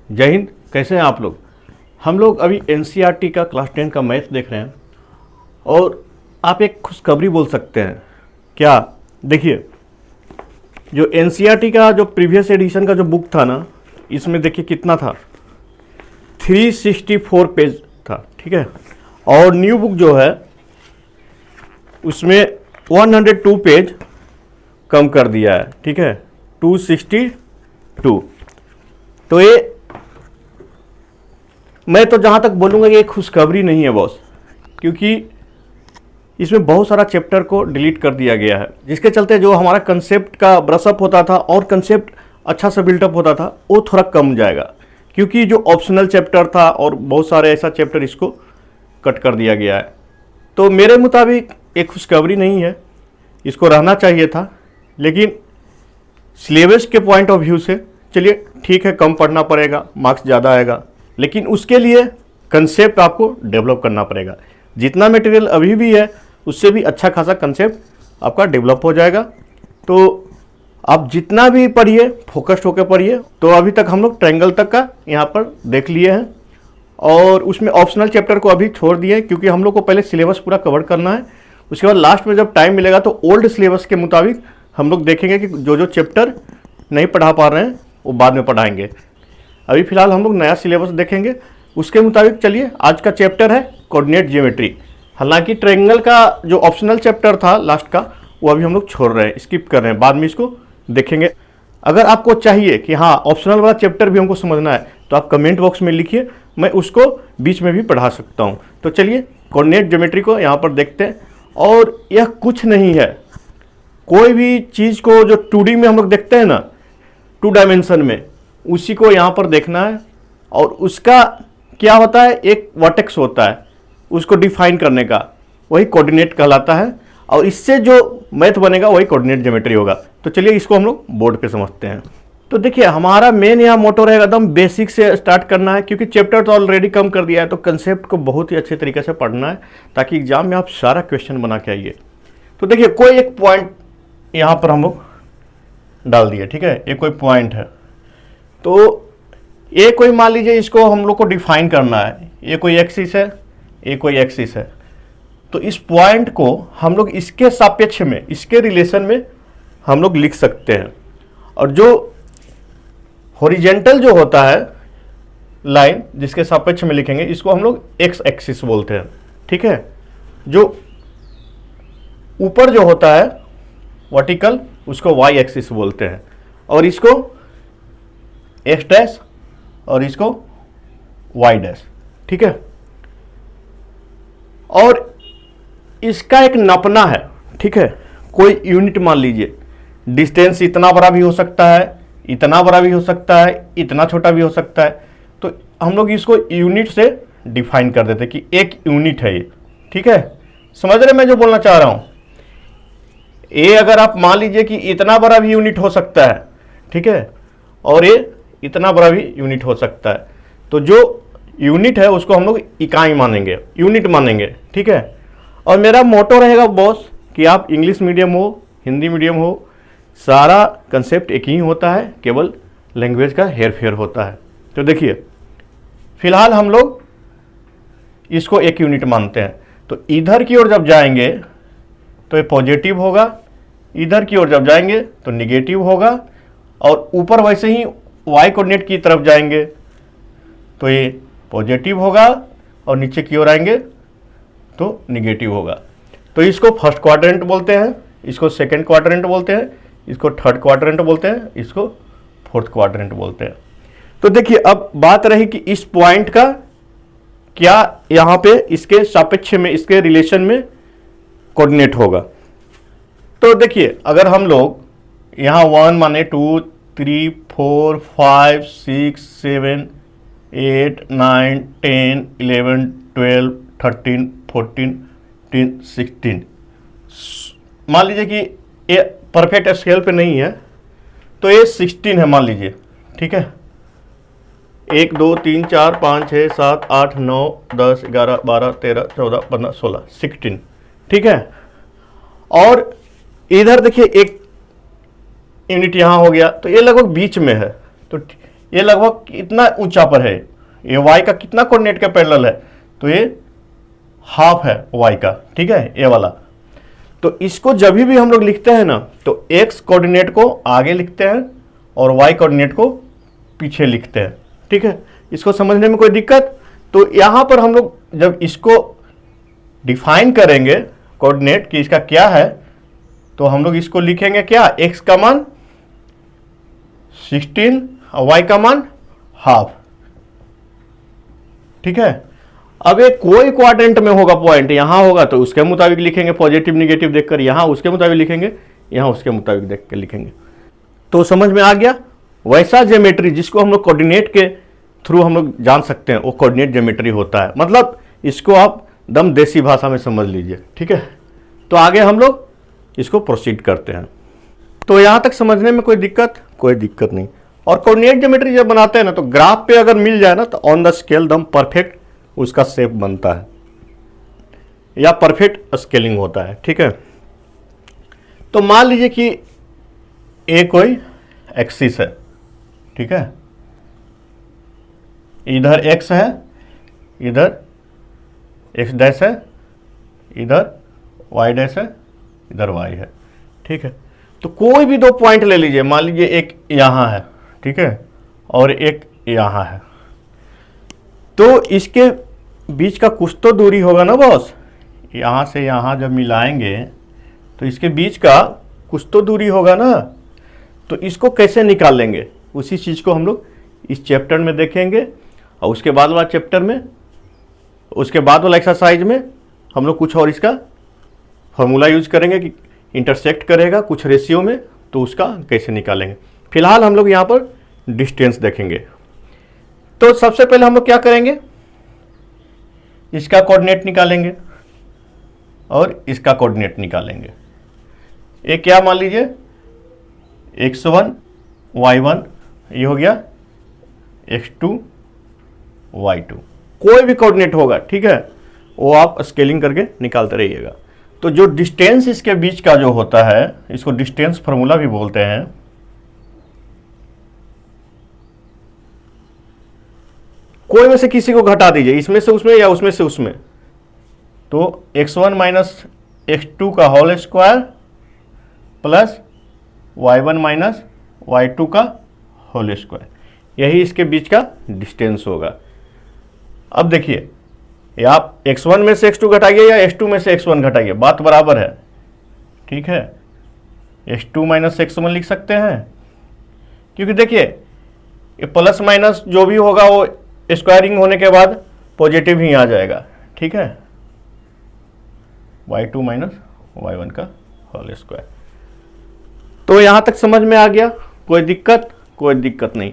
जय हिंद। कैसे हैं आप लोग? हम लोग अभी एनसीईआरटी का क्लास 10 का मैथ देख रहे हैं और आप एक खुशखबरी बोल सकते हैं क्या? देखिए, जो एनसीईआरटी का जो प्रीवियस एडिशन का जो बुक था ना, इसमें देखिए कितना था, 364 पेज था, ठीक है। और न्यू बुक जो है उसमें 102 पेज कम कर दिया है, ठीक है, 262। तो ये मैं तो जहाँ तक बोलूँगा ये खुशखबरी नहीं है बॉस, क्योंकि इसमें बहुत सारा चैप्टर को डिलीट कर दिया गया है, जिसके चलते जो हमारा कंसेप्ट का ब्रशअप होता था और कंसेप्ट अच्छा सा बिल्टअप होता था वो थोड़ा कम जाएगा, क्योंकि जो ऑप्शनल चैप्टर था और बहुत सारे ऐसा चैप्टर इसको कट कर दिया गया है। तो मेरे मुताबिक एक खुशखबरी नहीं है, इसको रहना चाहिए था, लेकिन सिलेबस के पॉइंट ऑफ व्यू से चलिए ठीक है, कम पढ़ना पड़ेगा, मार्क्स ज़्यादा आएगा, लेकिन उसके लिए कंसेप्ट आपको डेवलप करना पड़ेगा। जितना मटेरियल अभी भी है उससे भी अच्छा खासा कंसेप्ट आपका डेवलप हो जाएगा। तो आप जितना भी पढ़िए फोकस्ड होकर पढ़िए। तो अभी तक हम लोग ट्रायंगल तक का यहाँ पर देख लिए हैं और उसमें ऑप्शनल चैप्टर को अभी छोड़ दिए, क्योंकि हम लोग को पहले सिलेबस पूरा कवर करना है। उसके बाद लास्ट में जब टाइम मिलेगा तो ओल्ड सिलेबस के मुताबिक हम लोग देखेंगे कि जो जो चैप्टर नहीं पढ़ा पा रहे हैं वो बाद में पढ़ाएंगे। अभी फिलहाल हम लोग नया सिलेबस देखेंगे, उसके मुताबिक चलिए। आज का चैप्टर है कोऑर्डिनेट ज्योमेट्री। हालांकि ट्रायंगल का जो ऑप्शनल चैप्टर था लास्ट का वो अभी हम लोग छोड़ रहे हैं, स्किप कर रहे हैं, बाद में इसको देखेंगे। अगर आपको चाहिए कि हाँ ऑप्शनल वाला चैप्टर भी हमको समझना है तो आप कमेंट बॉक्स में लिखिए, मैं उसको बीच में भी पढ़ा सकता हूँ। तो चलिए कोऑर्डिनेट ज्योमेट्री को यहाँ पर देखते हैं। और यह कुछ नहीं है, कोई भी चीज़ को जो 2D में हम लोग देखते हैं ना, 2 डायमेंशन में, उसी को यहाँ पर देखना है। और उसका क्या होता है, एक वर्टेक्स होता है, उसको डिफाइन करने का, वही कोऑर्डिनेट कहलाता है। और इससे जो मैथ बनेगा वही कोऑर्डिनेट ज्योमेट्री होगा। तो चलिए इसको हम लोग बोर्ड पे समझते हैं। तो देखिए हमारा मेन यहाँ मोटो रहेगा एकदम बेसिक से स्टार्ट करना है, क्योंकि चैप्टर तो ऑलरेडी कम कर दिया है, तो कंसेप्ट को बहुत ही अच्छे तरीके से पढ़ना है ताकि एग्जाम में आप सारा क्वेश्चन बना के आइए। तो देखिए कोई एक पॉइंट यहाँ पर हम लोग डाल दिए, ठीक है, ये कोई पॉइंट है। तो ये कोई मान लीजिए इसको हम लोग को डिफाइन करना है, ये कोई एक्सिस है, ये कोई एक्सिस है। तो इस पॉइंट को हम लोग इसके सापेक्ष में, इसके रिलेशन में हम लोग लिख सकते हैं। और जो हॉरिजेंटल जो होता है लाइन जिसके सापेक्ष में लिखेंगे, इसको हम लोग एक्स एक्सिस बोलते हैं, ठीक है। जो ऊपर जो होता है वर्टिकल, उसको वाई एक्सिस बोलते हैं। और इसको एक्स डैश और इसको वाई डैश, ठीक है। और इसका एक नापना है, ठीक है, कोई यूनिट मान लीजिए, डिस्टेंस इतना बड़ा भी हो सकता है, इतना बड़ा भी हो सकता है, इतना छोटा भी हो सकता है। तो हम लोग इसको यूनिट से डिफाइन कर देते कि एक यूनिट है ये, ठीक है। समझ रहे मैं जो बोलना चाह रहा हूं? ये अगर आप मान लीजिए कि इतना बड़ा भी यूनिट हो सकता है, ठीक है, और ये इतना बड़ा भी यूनिट हो सकता है। तो जो यूनिट है उसको हम लोग इकाई मानेंगे, यूनिट मानेंगे, ठीक है। और मेरा मोटो रहेगा बॉस कि आप इंग्लिश मीडियम हो, हिंदी मीडियम हो, सारा कंसेप्ट एक ही होता है, केवल लैंग्वेज का हेर फेर होता है। तो देखिए फिलहाल हम लोग इसको एक यूनिट मानते हैं। तो इधर की ओर जब जाएंगे तो ये पॉजिटिव होगा, इधर की ओर जब जाएंगे तो निगेटिव होगा, और ऊपर वैसे ही वाई कोऑर्डिनेट की तरफ जाएंगे तो ये पॉजिटिव होगा, और नीचे की ओर आएंगे तो निगेटिव होगा। तो इसको फर्स्ट क्वाड्रेंट बोलते हैं, इसको सेकंड क्वाड्रेंट बोलते हैं, इसको थर्ड क्वाड्रेंट बोलते हैं, इसको फोर्थ क्वाड्रेंट बोलते हैं। तो देखिए अब बात रही कि इस पॉइंट का क्या यहाँ पे इसके सापेक्ष में, इसके रिलेशन में कोऑर्डिनेट होगा। तो देखिए अगर हम लोग यहाँ 1 माने 2 3 4 5 6 7 8 9 10 11 12 13 14 15 16 मान लीजिए कि ये परफेक्ट स्केल पे नहीं है, तो ये 16 है मान लीजिए, ठीक है। 1 2 3 4 5 6 7 8 9 10 11 12 13 14 15 16 16, ठीक है। और इधर देखिए एक यूनिट यहाँ हो गया, तो ये लगभग बीच में है। तो ये लगभग इतना ऊंचा पर है, ये y का कितना कोऑर्डिनेट का पैरेलल है, तो ये हाफ है y का, ठीक है, ये वाला। तो इसको जब भी हम लोग लिखते हैं ना, तो x कोऑर्डिनेट को आगे लिखते हैं और y कोऑर्डिनेट को पीछे लिखते हैं, ठीक है। इसको समझने में कोई दिक्कत? तो यहां पर हम लोग जब इसको डिफाइन करेंगे कोऑर्डिनेट कि इसका क्या है, तो हम लोग इसको लिखेंगे क्या, x का मान 16 और y का मान हाफ, ठीक है। अब एक कोई क्वाड्रेंट में होगा पॉइंट, यहां होगा तो उसके मुताबिक लिखेंगे, पॉजिटिव निगेटिव देखकर, यहां उसके मुताबिक लिखेंगे, यहां उसके मुताबिक देख कर लिखेंगे। तो समझ में आ गया? वैसा ज्योमेट्री जिसको हम लोग कोऑर्डिनेट के थ्रू हम लोग जान सकते हैं, वो कोऑर्डिनेट ज्योमेट्री होता है। मतलब इसको आप दम देसी भाषा में समझ लीजिए, ठीक है। तो आगे हम लोग इसको प्रोसीड करते हैं। तो यहां तक समझने में कोई दिक्कत नहीं। और कोऑर्डिनेट ज्योमेट्री जब बनाते हैं ना, तो ग्राफ पे अगर मिल जाए ना, तो ऑन द स्केल दम परफेक्ट उसका शेप बनता है या परफेक्ट स्केलिंग होता है, ठीक है। तो मान लीजिए कि ए कोई एक्सिस है, ठीक है, इधर x है, इधर x डैश है, इधर y डैश है, इधर y है, ठीक है। तो कोई भी दो पॉइंट ले लीजिए, मान लीजिए एक यहाँ है, ठीक है, और एक यहाँ है, तो इसके बीच का कुछ तो दूरी होगा ना बॉस। यहाँ से यहाँ जब मिलाएंगे तो इसके बीच का कुछ तो दूरी होगा ना। तो इसको कैसे निकाल लेंगे, उसी चीज़ को हम लोग इस चैप्टर में देखेंगे। और उसके बाद वाला चैप्टर में, उसके बाद वाला एक्सरसाइज में हम लोग कुछ और इसका फॉर्मूला यूज करेंगे कि इंटरसेक्ट करेगा कुछ रेशियो में, तो उसका कैसे निकालेंगे। फिलहाल हम लोग यहाँ पर डिस्टेंस देखेंगे। तो सबसे पहले हम लोग क्या करेंगे, इसका कोऑर्डिनेट निकालेंगे और इसका कोऑर्डिनेट निकालेंगे। एक क्या मान लीजिए x1 y1, ये हो गया x2 y2, कोई भी कोऑर्डिनेट होगा, ठीक है, वो आप स्केलिंग करके निकालते रहिएगा। तो जो डिस्टेंस इसके बीच का जो होता है, इसको डिस्टेंस फार्मूला भी बोलते हैं। कोई में से किसी को घटा दीजिए, इसमें से उसमें या उसमें से उसमें, तो x1 माइनस x2 का whole square plus y1 minus y2 का होल स्क्वायर, यही इसके बीच का डिस्टेंस होगा। अब देखिए, या आप x1 में से x2 घटाइए या x2 में से x1 घटाइए, बात बराबर है, ठीक है। x2 माइनस x1 लिख सकते हैं, क्योंकि देखिए ये प्लस माइनस जो भी होगा वो स्क्वायरिंग होने के बाद पॉजिटिव ही आ जाएगा, ठीक है। y2 माइनस y1 का होल स्क्वायर। तो यहाँ तक समझ में आ गया? कोई दिक्कत नहीं।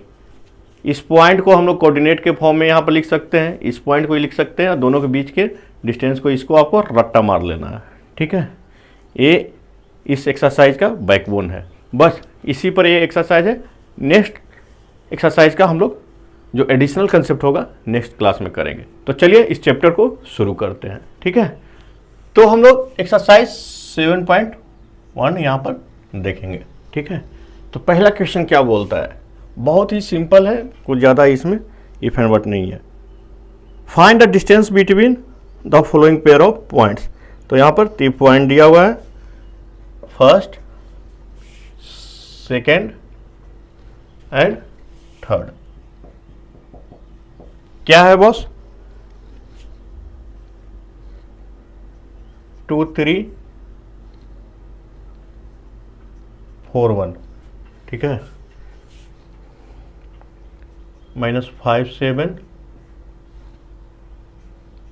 इस पॉइंट को हम लोग कोऑर्डिनेट के फॉर्म में यहाँ पर लिख सकते हैं, इस पॉइंट को ही लिख सकते हैं, दोनों के बीच के डिस्टेंस को, इसको आपको रट्टा मार लेना है, ठीक है। ये इस एक्सरसाइज का बैकबोन है, बस इसी पर ये एक्सरसाइज है। नेक्स्ट एक्सरसाइज का हम लोग जो एडिशनल कंसेप्ट होगा नेक्स्ट क्लास में करेंगे। तो चलिए इस चैप्टर को शुरू करते हैं, ठीक है। तो हम लोग एक्सरसाइज 7.1 यहाँ पर देखेंगे, ठीक है। तो पहला क्वेश्चन क्या बोलता है, बहुत ही सिंपल है, कुछ ज़्यादा इसमें इफ एंड बट नहीं है। Find the distance between the following pair of points. तो यहाँ पर 3 पॉइंट दिया हुआ है, फर्स्ट, सेकेंड एंड थर्ड। क्या है बॉस, 2 3 4 1, ठीक है, -5 7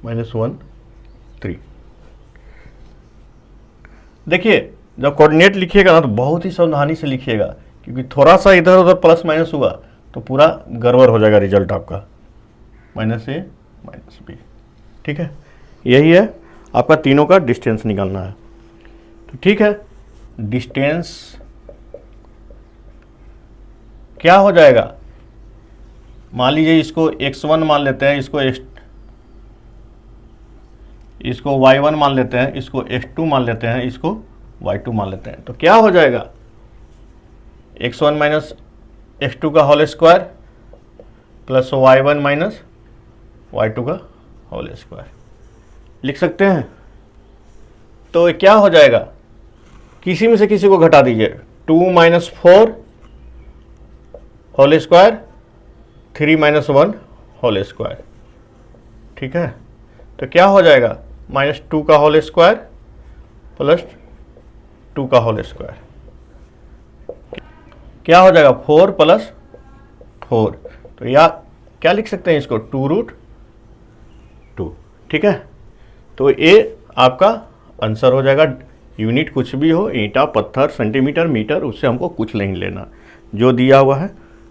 -1 3। देखिए जब कोऑर्डिनेट लिखिएगा ना, तो बहुत ही सावधानी से लिखिएगा, क्योंकि थोड़ा सा इधर उधर प्लस माइनस हुआ तो पूरा गड़बड़ हो जाएगा रिजल्ट आपका, -a -b, ठीक है। यही है आपका तीनों का डिस्टेंस निकालना है। तो ठीक है, डिस्टेंस क्या हो जाएगा, मान लीजिए इसको x1 मान लेते हैं, इसको y1 मान लेते हैं, इसको x2 मान लेते हैं, इसको y2 मान लेते हैं। तो क्या हो जाएगा, x1 माइनस x2 का whole square plus y1 minus y2 का होल स्क्वायर लिख सकते हैं। तो ये क्या हो जाएगा, किसी में से किसी को घटा दीजिए, 2 minus 4 whole square, 3 minus 1 whole square. ठीक है, तो क्या हो जाएगा, -2 का होल स्क्वायर प्लस 2 का होल स्क्वायर, क्या हो जाएगा 4 प्लस 4। तो या क्या लिख सकते हैं इसको, 2√2। ठीक है, तो ये आपका आंसर हो जाएगा। यूनिट कुछ भी हो, ईंटा, पत्थर, सेंटीमीटर, मीटर, उससे हमको कुछ नहीं लेना, जो दिया हुआ है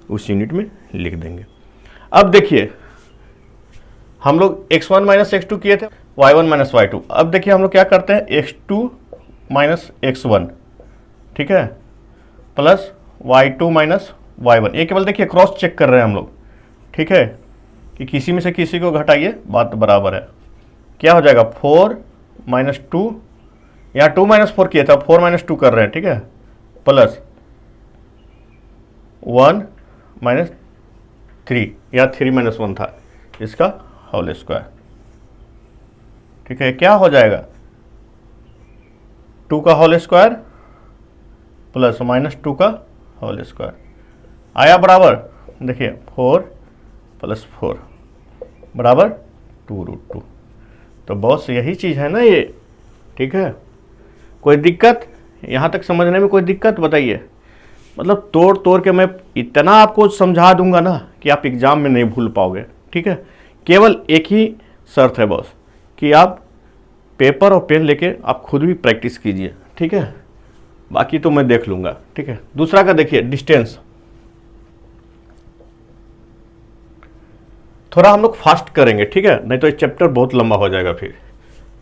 उस यूनिट में लिख देंगे। अब देखिए हम लोग x1 माइनस x2 किए थे, y1 माइनस y2। अब देखिए हम लोग क्या करते हैं, x2 माइनस x1, ठीक है, प्लस y2 माइनस y1। ये केवल देखिए क्रॉस चेक कर रहे हैं हम लोग, ठीक है, कि किसी में से किसी को घटाइए, बात बराबर है। क्या हो जाएगा, 4 माइनस 2, यहाँ 2 माइनस 4 किया था, 4 माइनस 2 कर रहे हैं, ठीक है, प्लस 1 माइनस 3, या 3 माइनस 1 था, इसका होल स्क्वायर। ठीक है, क्या हो जाएगा, 2 का होल स्क्वायर प्लस माइनस 2 का होल स्क्वायर आया बराबर, देखिए 4 प्लस 4 बराबर 2√2। तो बॉस यही चीज़ है ना ये। ठीक है, कोई दिक्कत यहाँ तक समझने में, कोई दिक्कत बताइए। मतलब तोड़ तोड़ के मैं इतना आपको समझा दूंगा ना कि आप एग्ज़ाम में नहीं भूल पाओगे। ठीक है, केवल एक ही शर्त है बॉस, कि आप पेपर और पेन लेके आप खुद भी प्रैक्टिस कीजिए। ठीक है, बाकी तो मैं देख लूँगा। ठीक है, दूसरा का देखिए डिस्टेंस, थोड़ा हम लोग फास्ट करेंगे, ठीक है, नहीं तो ये चैप्टर बहुत लंबा हो जाएगा। फिर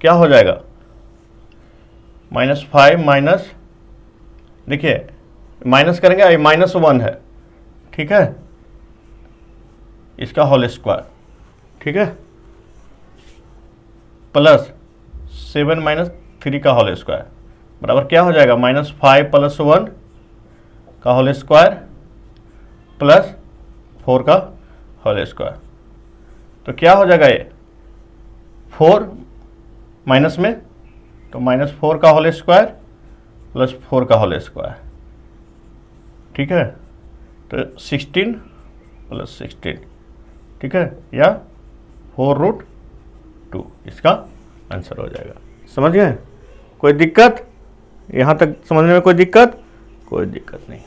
क्या हो जाएगा, -5 माइनस, देखिए माइनस करेंगे, ये -1 है, ठीक है, इसका होल स्क्वायर, ठीक है, प्लस 7 माइनस 3 का होल स्क्वायर बराबर क्या हो जाएगा, -5 प्लस 1 का होल स्क्वायर प्लस 4 का होल स्क्वायर। तो क्या हो जाएगा, ये 4 माइनस में, तो -4 का होल स्क्वायर प्लस 4 का होल स्क्वायर। ठीक है, तो 16 प्लस 16, ठीक है, या 4√2 इसका आंसर हो जाएगा। समझ गए, कोई दिक्कत यहाँ तक समझने में, कोई दिक्कत, कोई दिक्कत नहीं।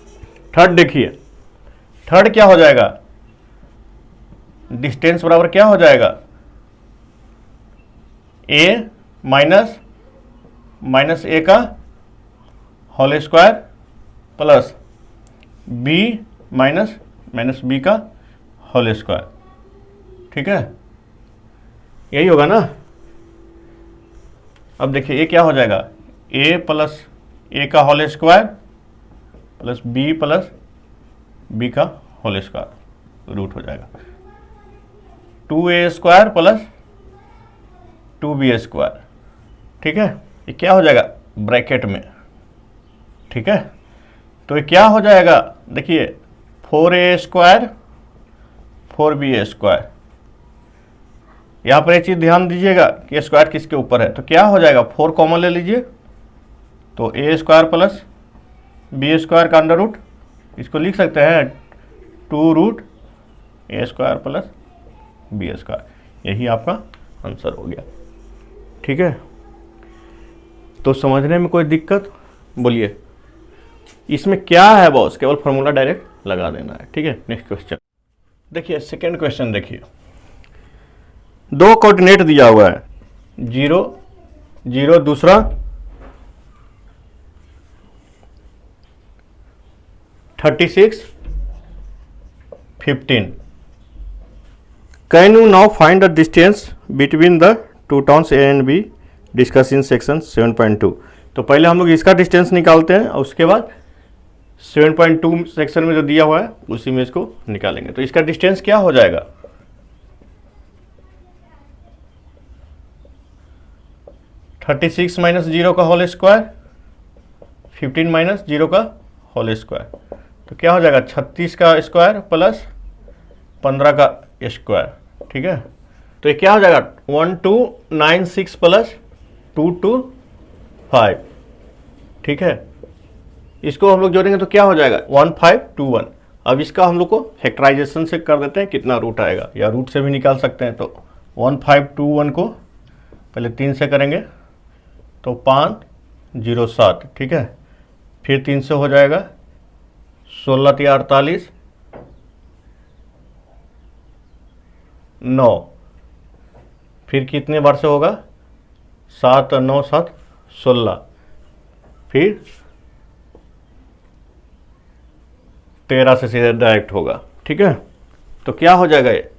थर्ड देखिए, थर्ड क्या हो जाएगा, डिस्टेंस बराबर क्या हो जाएगा, a माइनस a का whole square plus b minus b का होल स्क्वायर। ठीक है, यही होगा ना। अब देखिए ये क्या हो जाएगा, a प्लस a का होल स्क्वायर प्लस b का होल स्क्वायर रूट हो जाएगा, 2a square plus 2b square. ठीक है, ये क्या हो जाएगा ब्रैकेट में। ठीक है, तो ये क्या हो जाएगा, देखिए 4a स्क्वायर 4b स्क्वायर। यहाँ पर एक चीज़ ध्यान दीजिएगा कि स्क्वायर किसके ऊपर है, तो क्या हो जाएगा, 4 कॉमन ले लीजिए, तो a square plus b square का अंडर रूट, इसको लिख सकते हैं 2√a square plus b square. यही आपका आंसर हो गया। ठीक है, तो समझने में कोई दिक्कत, बोलिए। इसमें क्या है बॉस, केवल फॉर्मूला डायरेक्ट लगा देना है। ठीक है, नेक्स्ट क्वेश्चन देखिए, सेकेंड क्वेश्चन देखिए, 2 कोऑर्डिनेट दिया हुआ है, 0 0, दूसरा 36 15। Can you now find the distance between the two towns A and B discussed in section 7.2। तो पहले हम लोग इसका डिस्टेंस निकालते हैं और उसके बाद 7.2 सेक्शन में जो दिया हुआ है उसी में इसको निकालेंगे। तो इसका डिस्टेंस क्या हो जाएगा, 36 माइनस 0 का होल स्क्वायर, 15 माइनस 0 का होल स्क्वायर। तो क्या हो जाएगा, 36 का स्क्वायर प्लस 15 का स्क्वायर, ठीक है। तो ये क्या हो जाएगा 1296 प्लस 225, ठीक है। इसको हम लोग जोड़ेंगे तो क्या हो जाएगा 1521। अब इसका हम लोग को फैक्टराइजेशन से कर देते हैं, कितना रूट आएगा, या रूट से भी निकाल सकते हैं। तो 1521 को पहले 3 से करेंगे तो 507, ठीक है। फिर 3 से हो जाएगा 16 या 48, 9, फिर कितने बार से होगा 7 और 9 7 16, फिर 13 से सीधे डायरेक्ट होगा, ठीक है। तो क्या हो जाएगा ये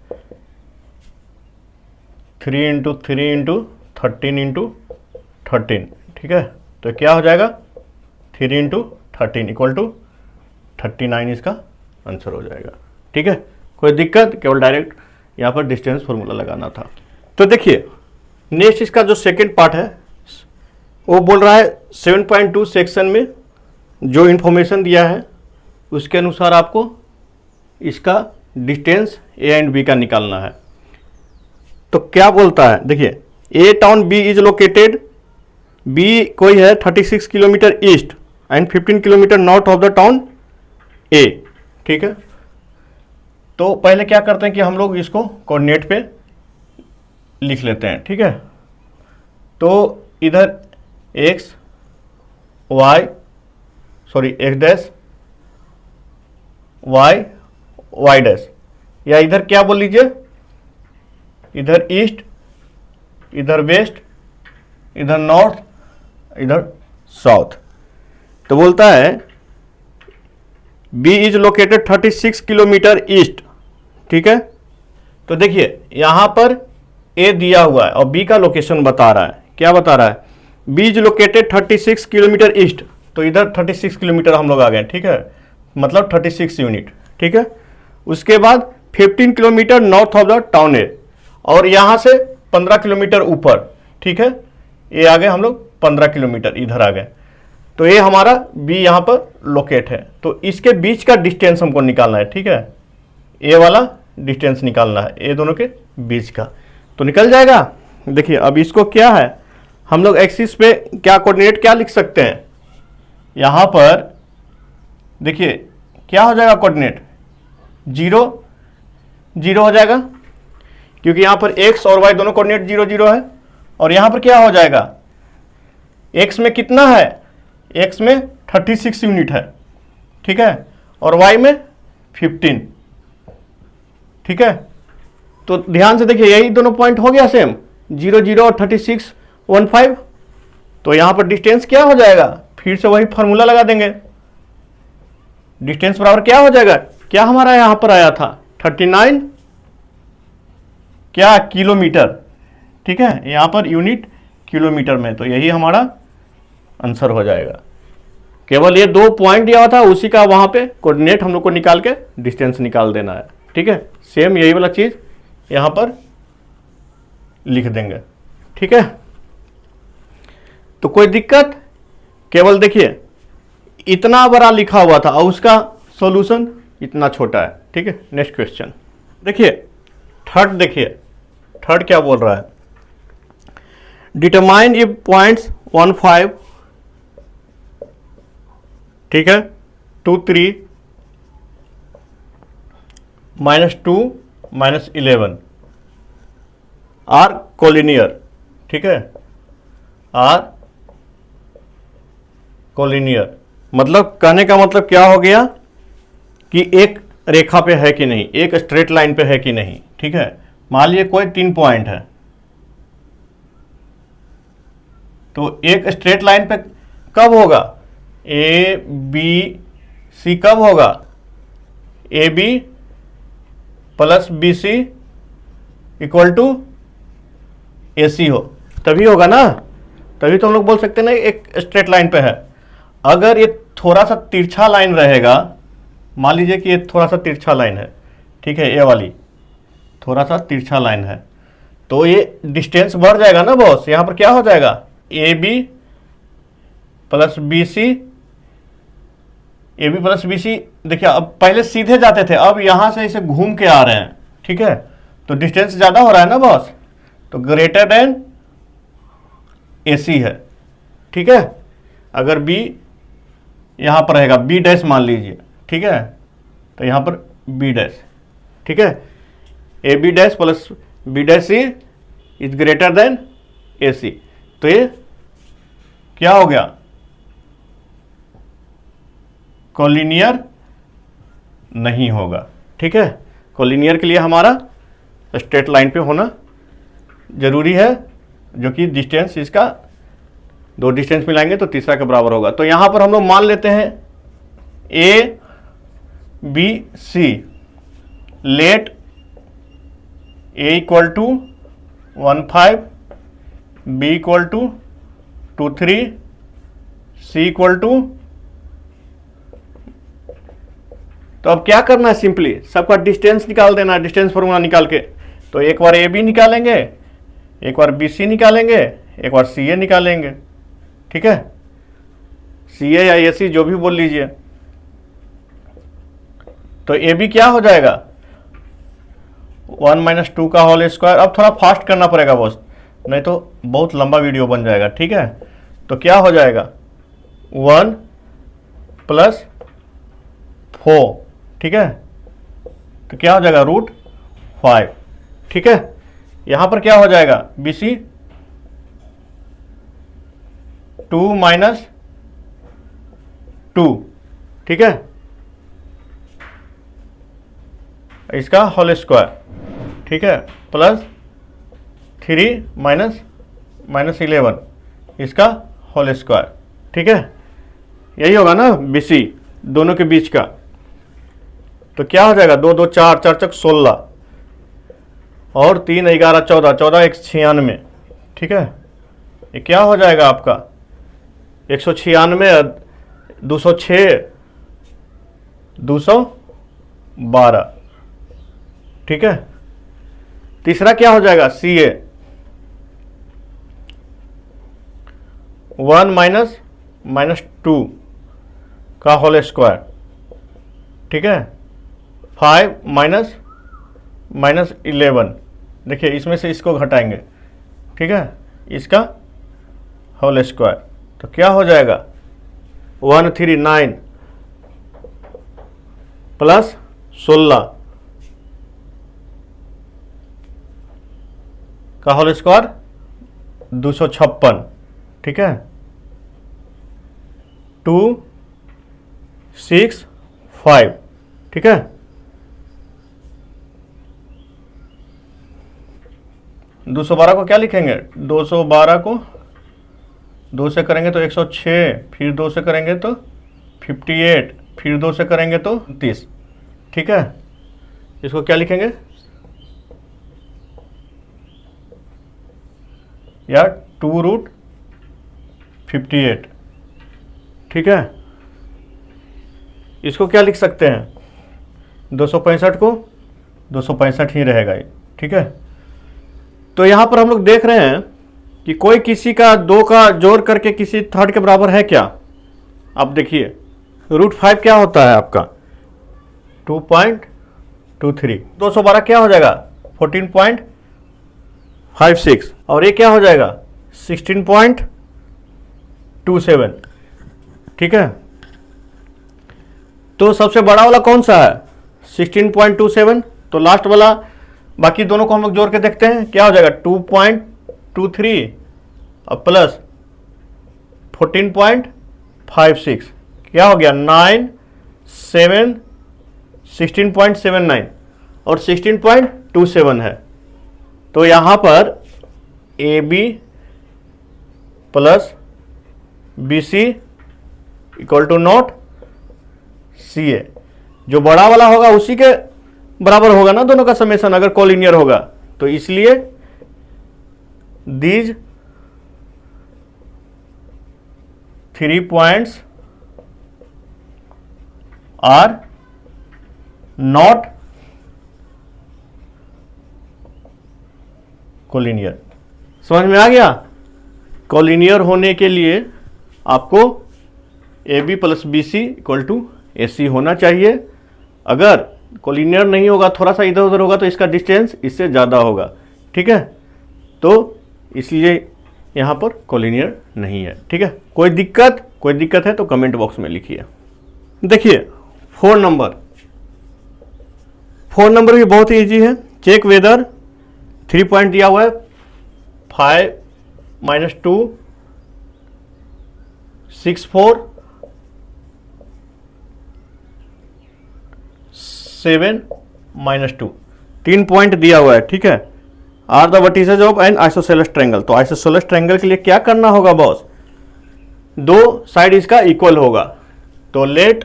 3 इंटू 3 इंटू 13 इंटू 13, ठीक है। तो क्या हो जाएगा 3 इंटू 13 इक्वल टू 39 इसका आंसर हो जाएगा, ठीक है। कोई दिक्कत, केवल डायरेक्ट यहाँ पर डिस्टेंस फॉर्मूला लगाना था। तो देखिए नेक्स्ट इसका जो सेकंड पार्ट है वो बोल रहा है 7.2 सेक्शन में जो इन्फॉर्मेशन दिया है उसके अनुसार आपको इसका डिस्टेंस ए एंड बी का निकालना है। तो क्या बोलता है, देखिए A town B is located, B कोई है 36 kilometre east and 15 kilometre north of the town A, ठीक है। तो पहले क्या करते हैं कि हम लोग इसको कोऑर्डिनेट पे लिख लेते हैं, ठीक है। तो इधर एक्स डैश वाई डैश, या इधर क्या बोल लीजिए, इधर ईस्ट, इधर वेस्ट, इधर नॉर्थ, इधर साउथ। तो बोलता है B is located 36 kilometre east, ठीक है। तो देखिए यहां पर ए दिया हुआ है और बी का लोकेशन बता रहा है। क्या बता रहा है, B is located 36 kilometre east, तो इधर 36 किलोमीटर हम लोग आ गए, ठीक है, मतलब 36 यूनिट, ठीक है। उसके बाद 15 kilometre north of the town A, और यहां से 15 किलोमीटर ऊपर, ठीक है, ये आ गए हम लोग 15 किलोमीटर इधर आ गए। तो ये हमारा बी यहां पर लोकेट है। तो इसके बीच का डिस्टेंस हमको निकालना है, ठीक है, ए वाला डिस्टेंस निकालना है, ए दोनों के बीच का। तो निकल जाएगा। देखिए अब इसको क्या है, हम लोग एक्सिस पे क्या कोऑर्डिनेट क्या लिख सकते हैं, यहां पर देखिए क्या हो जाएगा कोऑर्डिनेट 0 0 हो जाएगा, क्योंकि यहां पर x और y दोनों कोऑर्डिनेट 0 0 है। और यहां पर क्या हो जाएगा, x में कितना है, x में 36 यूनिट है, ठीक है, और y में 15, ठीक है। तो ध्यान से देखिए यही दोनों पॉइंट हो गया सेम, 0 0 और 36 15। तो यहां पर डिस्टेंस क्या हो जाएगा, फिर से वही फॉर्मूला लगा देंगे, डिस्टेंस बराबर क्या हो जाएगा, क्या हमारा यहां पर आया था 39 क्या किलोमीटर, ठीक है, यहां पर यूनिट किलोमीटर में। तो यही हमारा आंसर हो जाएगा। केवल ये 2 पॉइंट दिया हुआ था, उसी का वहां पे कोऑर्डिनेट हम लोग को निकाल के डिस्टेंस निकाल देना है, ठीक है। सेम यही वाला चीज यहां पर लिख देंगे, ठीक है। तो कोई दिक्कत, केवल देखिए इतना बड़ा लिखा हुआ था और उसका सॉल्यूशन इतना छोटा है, ठीक है। नेक्स्ट क्वेश्चन देखिए, देखिए थर्ड क्या बोल रहा है, डिटरमाइन इफ पॉइंट्स 1 5, ठीक है, 2 3 -2 -11 आर कोलिनियर, ठीक है, आर कोलिनियर। मतलब कहने का मतलब क्या हो गया कि एक रेखा पे है कि नहीं, एक स्ट्रेट लाइन पे है कि नहीं, ठीक है। मान लीजिए कोई 3 पॉइंट है, तो एक स्ट्रेट लाइन पे कब होगा, ए बी सी कब होगा, A B plus B C equal to A C हो, तभी होगा ना, तभी तो हम लोग बोल सकते हैं ना एक स्ट्रेट लाइन पे है। अगर ये थोड़ा सा तिरछा लाइन रहेगा, मान लीजिए कि ये थोड़ा सा तिरछा लाइन है, ठीक है, ये वाली थोड़ा सा तिरछा लाइन है, तो ये डिस्टेंस बढ़ जाएगा ना बॉस। यहाँ पर क्या हो जाएगा, A B plus B C A B plus B C, देखिए अब पहले सीधे जाते थे, अब यहां से इसे घूम के आ रहे हैं, ठीक है, तो डिस्टेंस ज़्यादा हो रहा है ना बॉस, तो ग्रेटर देन ए सी है, ठीक है। अगर बी यहाँ पर रहेगा, बी डैश मान लीजिए, ठीक है, तो यहाँ पर बी डैश, ठीक है, A B dash plus B dash C is greater than A C, तो ये क्या हो गया, कोलिनियर नहीं होगा, ठीक है। कोलिनियर के लिए हमारा स्ट्रेट लाइन पे होना जरूरी है, जो कि डिस्टेंस इसका, दो डिस्टेंस मिलाएंगे तो तीसरा के बराबर होगा। तो यहां पर हम लोग मान लेते हैं A B C, let A equal to 15, B equal to 23, C equal to, तो अब क्या करना है, सिंपली सबका डिस्टेंस निकाल देना है, डिस्टेंस फॉर्मूला निकाल के। तो एक बार ए बी निकालेंगे, एक बार बी सी निकालेंगे, एक बार सी ए निकालेंगे, ठीक है, सी ए या ए सी जो भी बोल लीजिए। तो ए बी क्या हो जाएगा, 1 - 2 का होल स्क्वायर। अब थोड़ा फास्ट करना पड़ेगा बॉस, नहीं तो बहुत लंबा वीडियो बन जाएगा, ठीक है। तो क्या हो जाएगा 1 + 4, ठीक है, तो क्या हो जाएगा √5, ठीक है। यहां पर क्या हो जाएगा बी सी 2 - 2, ठीक है, इसका होल स्क्वायर, ठीक है, प्लस 3 - 11 इसका होल स्क्वायर, ठीक है, यही होगा ना बी सी दोनों के बीच का। तो क्या हो जाएगा 2 - 2 = 4, 4 × 16 और 3 × 11 = 14, 14 × 1 = 96, ठीक है। ये क्या हो जाएगा आपका 196, 206, 212, ठीक है। तीसरा क्या हो जाएगा सी ए 1 - -2 का होल स्क्वायर, ठीक है, 5 - -11, देखिए इसमें से इसको घटाएंगे, ठीक है, इसका होल स्क्वायर, तो क्या हो जाएगा 139 + 16 का होल स्क्वायर 256, ठीक है, 265, ठीक है। 212 को क्या लिखेंगे, 212 को 2 से करेंगे तो 106, फिर 2 से करेंगे तो 58, फिर 2 से करेंगे तो 30, ठीक है। इसको क्या लिखेंगे या 2√58, ठीक है। इसको क्या लिख सकते हैं 265 को 265 ही रहेगा ये, ठीक है। तो यहां पर हम लोग देख रहे हैं कि कोई किसी का 2 का जोड़ करके किसी थर्ड के बराबर है क्या। अब देखिए √5 क्या होता है आपका 2.23, 212 क्या हो जाएगा 14.56 और ये क्या हो जाएगा 16.27, ठीक है। तो सबसे बड़ा वाला कौन सा है 16.27, तो लास्ट वाला, बाकी दोनों को हम लोग जोड़ के देखते हैं क्या हो जाएगा 2.23 और प्लस 14.56 क्या हो गया 9, 7, 16.79 और 16.27 है। तो यहाँ पर A B plus B C equal to not C A, जो बड़ा वाला होगा उसी के बराबर होगा ना दोनों का समेशन अगर कोलिनियर होगा। तो इसलिए these 3 points are not collinear. समझ में आ गया। कोलिनियर होने के लिए आपको A B plus B C equal to AC होना चाहिए। अगर कोलिनियर नहीं होगा, थोड़ा सा इधर उधर होगा, तो इसका डिस्टेंस इससे ज़्यादा होगा। ठीक है, तो इसलिए यहाँ पर कोलिनियर नहीं है। ठीक है, कोई दिक्कत है तो कमेंट बॉक्स में लिखिए। देखिए 4 नंबर भी बहुत ही ईजी है। चेक वेदर 3 पॉइंट दिया हुआ है, 5 - 2 6 4 7 - 2, 3 पॉइंट दिया हुआ है। ठीक है, are the vertices of an isosceles triangle. तो आइसोसेलेस ट्रायंगल के लिए क्या करना होगा बॉस, दो साइड इसका इक्वल होगा। तो let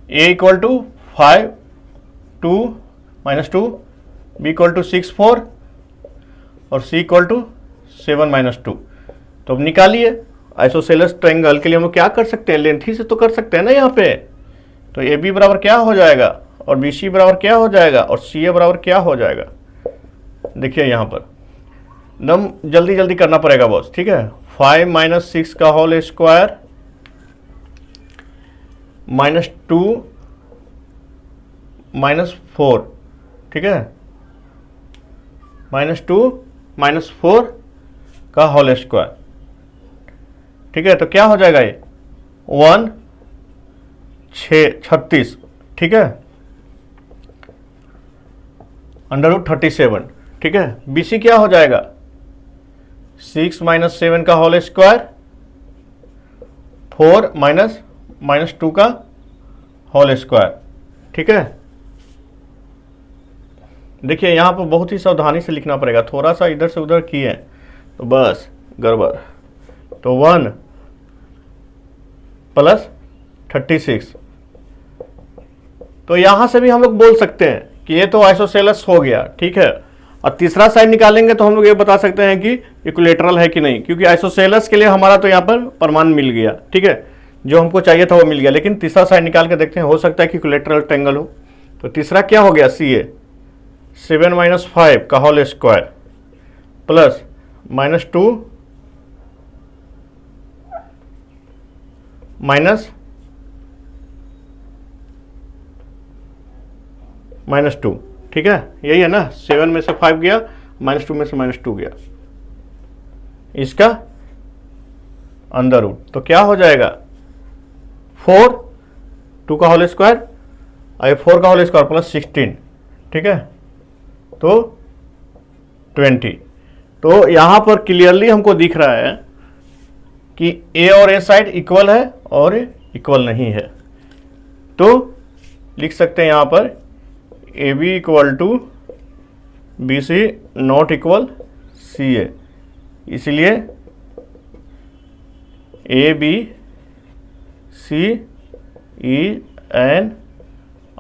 A equal to 5 2 - 2, B equal to 6 4 और C इक्वल टू 7 - 2। तो अब निकालिए आइसोसेलेस ट्रायंगल के लिए हम लोग क्या कर सकते हैं, लेंथ ही से तो कर सकते हैं ना यहाँ पे। तो AB बराबर क्या हो जाएगा और BC बराबर क्या हो जाएगा और CA बराबर क्या हो जाएगा। देखिए यहाँ पर एकदम जल्दी जल्दी करना पड़ेगा बॉस। ठीक है, 5 - 6 का होल स्क्वायर -2 - 4। ठीक है, -2 - 4 का होल स्क्वायर। ठीक है, तो क्या हो जाएगा ये 1 6 36। ठीक है, √37। ठीक है, BC क्या हो जाएगा 6 - 7 का होल स्क्वायर 4 - 2 का होल स्क्वायर। ठीक है, देखिए यहाँ पर बहुत ही सावधानी से लिखना पड़ेगा, थोड़ा सा इधर से उधर किए तो बस गड़बड़। तो 1 + 36। तो यहां से भी हम लोग बोल सकते हैं कि ये तो आइसोसेलेस हो गया। ठीक है, और तीसरा साइड निकालेंगे तो हम लोग ये बता सकते हैं कि इक्विलेटरल है कि नहीं, क्योंकि आइसोसेलेस के लिए हमारा तो यहाँ पर प्रमाण मिल गया। ठीक है, जो हमको चाहिए था वो मिल गया, लेकिन तीसरा साइड निकाल के देखते हैं, हो सकता है कि इक्विलेटरल ट्रायंगल हो। तो तीसरा क्या हो गया CA 7 - 5 का होल स्क्वायर प्लस -2 -2। ठीक है, यही है ना, 7 में से 5 गया, -2 में से -2 गया, इसका अंडर रूट। तो क्या हो जाएगा 4 2 का होल स्क्वायर और 4 का होल स्क्वायर प्लस 16। ठीक है, तो 20। तो यहां पर क्लियरली हमको दिख रहा है कि A और A साइड इक्वल है और इक्वल नहीं है। तो लिख सकते हैं यहां पर AB equal to BC not equal CA, इसलिए ABC is an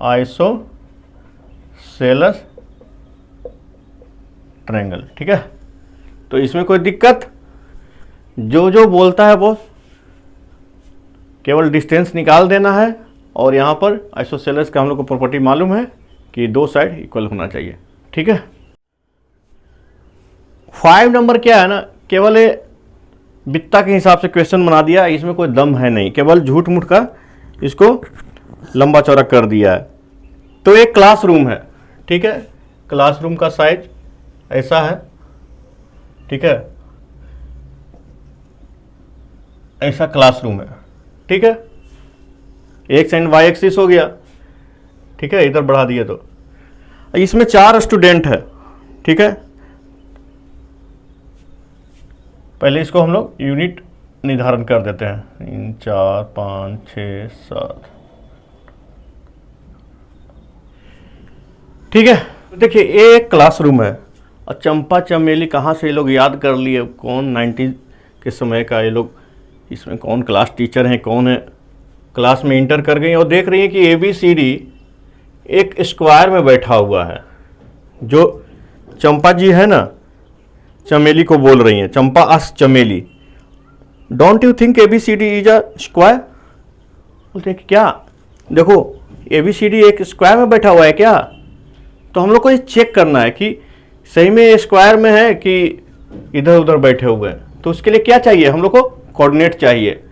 isosceles triangle. ठीक है, तो इसमें कोई दिक्कत, जो बोलता है वो केवल डिस्टेंस निकाल देना है। और यहाँ पर आइसोसेलेस का हम लोग को प्रॉपर्टी मालूम है कि दो साइड इक्वल होना चाहिए। ठीक है, 5 नंबर क्या है ना, केवल बित्ता के हिसाब से क्वेश्चन बना दिया, इसमें कोई दम है नहीं, केवल झूठ मूठ का इसको लंबा चौड़ा कर दिया है। तो एक क्लासरूम है। ठीक है, क्लासरूम का साइज ऐसा है। ठीक है, ऐसा क्लासरूम है। ठीक है, एक्स एंड वाई एक्सिस हो गया। ठीक है, इधर बढ़ा दिए तो इसमें 4 स्टूडेंट है। ठीक है, पहले इसको हम लोग यूनिट निर्धारण कर देते हैं, 3 4 5 6 7। ठीक है, देखिए ये एक क्लासरूम है और चंपा चमेली कहाँ से ये लोग याद कर लिए, कौन 90 के समय का ये लोग, इसमें कौन क्लास टीचर हैं, कौन है, क्लास में इंटर कर गई और देख रही हैं कि ABCD एक स्क्वायर में बैठा हुआ है। जो चंपा जी है ना, चमेली को बोल रही हैं, चंपा आस्क चमेली, don't you think ABCD is a square. बोलते हैं कि क्या, देखो ABCD एक स्क्वायर में बैठा हुआ है क्या। तो हम लोग को ये चेक करना है कि सही में स्क्वायर में है कि इधर उधर बैठे हुए हैं। तो उसके लिए क्या चाहिए, हम लोग को कोऑर्डिनेट चाहिए।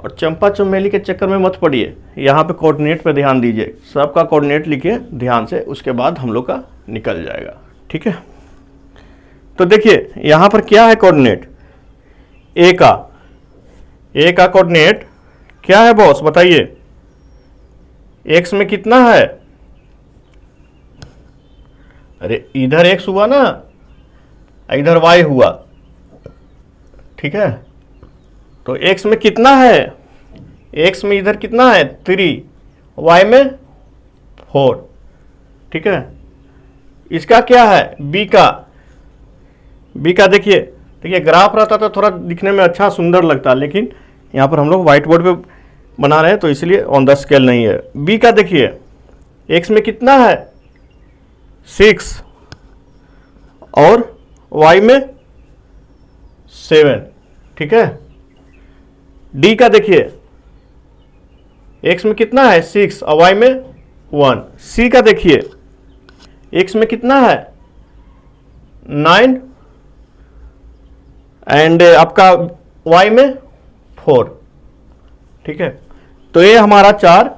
और चंपा चमेली के चक्कर में मत पड़िए, यहाँ पे कोऑर्डिनेट पे ध्यान दीजिए, सबका कोऑर्डिनेट लिखिए ध्यान से, उसके बाद हम लोग का निकल जाएगा। ठीक है, तो देखिए यहाँ पर क्या है कोऑर्डिनेट, ए का कोऑर्डिनेट क्या है बॉस बताइए, एक्स में कितना है, अरे इधर एक्स हुआ ना, इधर वाई हुआ। ठीक है, तो एक्स में कितना है, एक्स में इधर कितना है 3, वाई में 4। ठीक है, इसका क्या है बी का देखिए ग्राफ रहता तो थोड़ा दिखने में अच्छा सुंदर लगता, लेकिन यहाँ पर हम लोग व्हाइट बोर्ड पे बना रहे हैं तो इसलिए ऑन द स्केल नहीं है। बी का देखिए एक्स में कितना है 6 और वाई में 7। ठीक है, डी का देखिए एक्स में कितना है 6 और वाई में 1। सी का देखिए एक्स में कितना है 9 एंड आपका वाई में 4। ठीक है, तो ये हमारा 4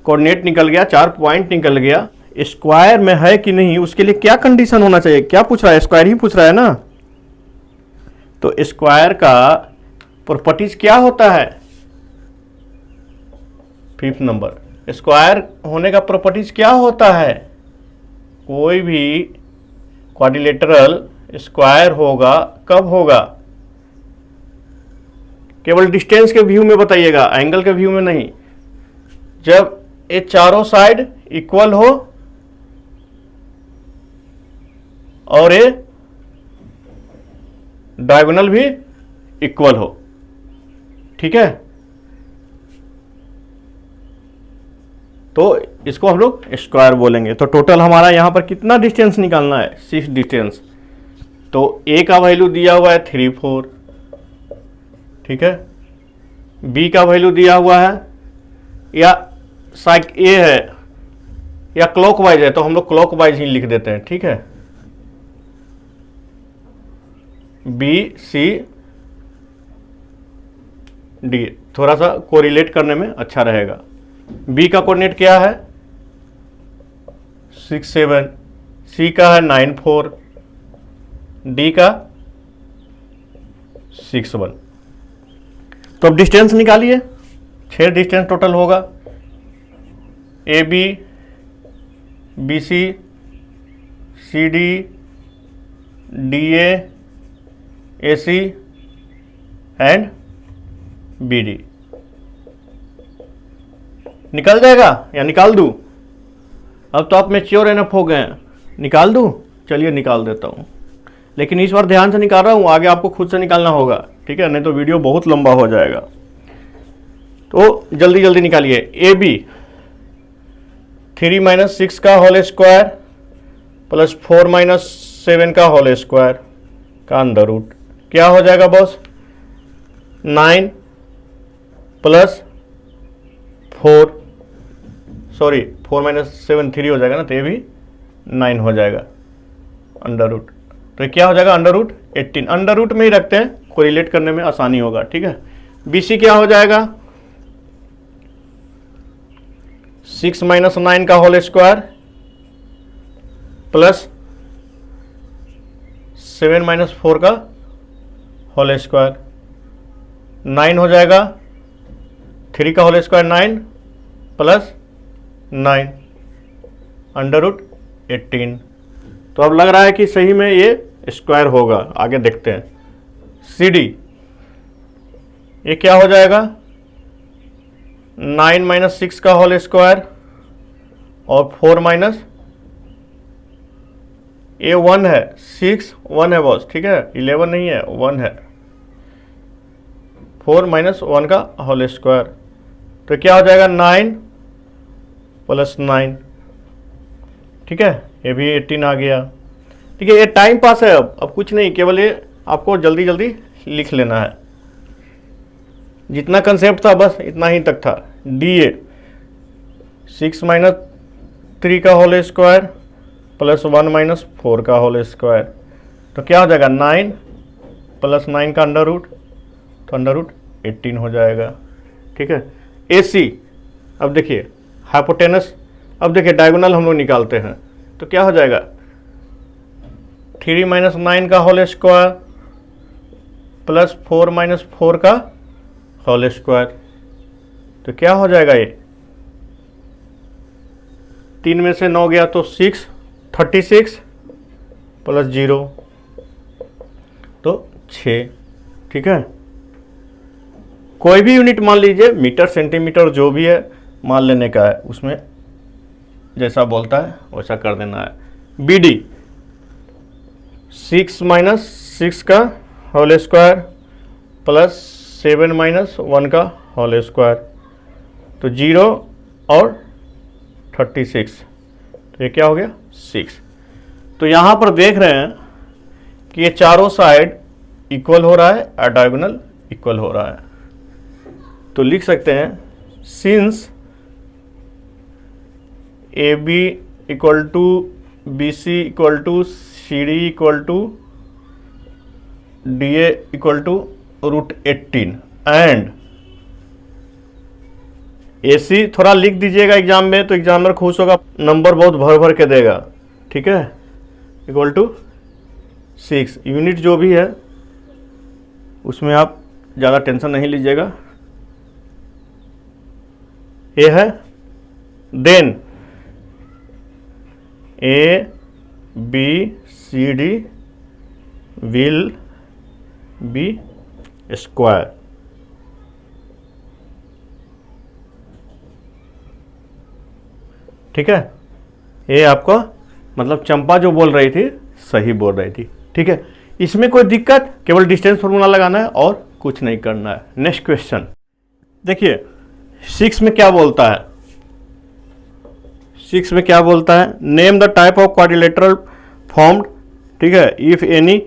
कोऑर्डिनेट निकल गया, 4 पॉइंट निकल गया। स्क्वायर में है कि नहीं उसके लिए क्या कंडीशन होना चाहिए, क्या पूछ रहा है, स्क्वायर ही पूछ रहा है ना। तो स्क्वायर का प्रॉपर्टीज क्या होता है, 5th नंबर, स्क्वायर होने का प्रॉपर्टीज क्या होता है, कोई भी क्वाड्रिलेटरल स्क्वायर होगा कब होगा, केवल डिस्टेंस के व्यू में बताइएगा, एंगल के व्यू में नहीं, जब ये चारों साइड इक्वल हो और ये डायगोनल भी इक्वल हो। ठीक है, तो इसको हम लोग स्क्वायर बोलेंगे। तो टोटल हमारा यहां पर कितना डिस्टेंस निकालना है 6 डिस्टेंस। तो ए का वैल्यू दिया हुआ है 3 4। ठीक है, बी का वैल्यू दिया हुआ है या साइक ए है या क्लॉकवाइज है, तो हम लोग क्लॉकवाइज ही लिख देते हैं। ठीक है, बी सी डी थोड़ा सा कोरिलेट करने में अच्छा रहेगा। बी का कोऑर्डिनेट क्या है 6 7, सी का है 9 4, डी का 6 1। तो अब डिस्टेंस निकालिए, 6 डिस्टेंस टोटल होगा, A B, B C, C D, D A C and B D. निकल जाएगा या निकाल दूं? अब तो आप मैच्योर एनफ हो गए हैं, निकाल दूं? चलिए निकाल देता हूं, लेकिन इस बार ध्यान से निकाल रहा हूं, आगे आपको खुद से निकालना होगा। ठीक है, नहीं तो वीडियो बहुत लंबा हो जाएगा। तो जल्दी जल्दी निकालिए। ए बी 3 - 6 का होल स्क्वायर प्लस 4 - 7 का होल स्क्वायर का अंडर रूट क्या हो जाएगा बॉस 9 प्लस 4 -7 3 हो जाएगा ना, तो ये भी 9 हो जाएगा अंडर रूट। तो क्या हो जाएगा अंडर रूट 18। अंडर रूट में ही रखते हैं, कोरिलेट करने में आसानी होगा। ठीक है, बीसी क्या हो जाएगा 6 - 9 का होल स्क्वायर प्लस 7 - 4 का होल स्क्वायर 9 हो जाएगा, 3 का whole square 9 plus 9 under root 18। तो अब लग रहा है कि सही में ये स्क्वायर होगा, आगे देखते हैं। सी डी ये क्या हो जाएगा 9 - 6 का होल स्क्वायर और 4 ये 1 है, 6 1 है बॉस। ठीक है, 11 नहीं है, 1 है, 4 - 1 का होल स्क्वायर, तो क्या हो जाएगा 9 प्लस 9। ठीक है, ये भी 18 आ गया। ठीक है, ये टाइम पास है, अब कुछ नहीं, केवल ये आपको जल्दी जल्दी लिख लेना है। जितना कंसेप्ट था बस इतना ही तक था। डी ए 6 - 3 का होल स्क्वायर प्लस 1 - 4 का होल स्क्वायर, तो क्या हो जाएगा 9 प्लस 9 का अंडर रूट, तो अंडर रूट 18 हो जाएगा। ठीक है, AC अब देखिए हाइपोटेनस, अब देखिए डायगोनल हम लोग निकालते हैं तो क्या हो जाएगा 3 - 9 का होल स्क्वायर प्लस 4 - 4 का होल स्क्वायर, तो क्या हो जाएगा ये 3 में से 9 गया तो 6, 36 प्लस 0 तो 6। ठीक है, कोई भी यूनिट मान लीजिए, मीटर सेंटीमीटर जो भी है मान लेने का है, उसमें जैसा बोलता है वैसा कर देना है। BD 6 - 6 का होल स्क्वायर प्लस 7 - 1 का होल स्क्वायर, तो 0 और 36, तो ये क्या हो गया 6। तो यहाँ पर देख रहे हैं कि ये चारों साइड इक्वल हो रहा है और डायगोनल इक्वल हो रहा है, तो लिख सकते हैं since AB equal to BC equal to CD equal to DA equal to √18 and AC थोड़ा लिख दीजिएगा एग्जाम में, तो एग्जामिनर खुश होगा, नंबर बहुत भर भर के देगा। ठीक है, इक्वल टू 6, यूनिट जो भी है उसमें आप ज़्यादा टेंशन नहीं लीजिएगा, ये है। Then ABCD will be square. ठीक है, ये आपका मतलब चंपा जो बोल रही थी सही बोल रही थी। ठीक है, इसमें कोई दिक्कत, केवल डिस्टेंस फॉर्मूला लगाना है और कुछ नहीं करना है। नेक्स्ट क्वेश्चन देखिए, 6 में क्या बोलता है, 6 में क्या बोलता है, name the type of quadrilateral formed, ठीक है, if any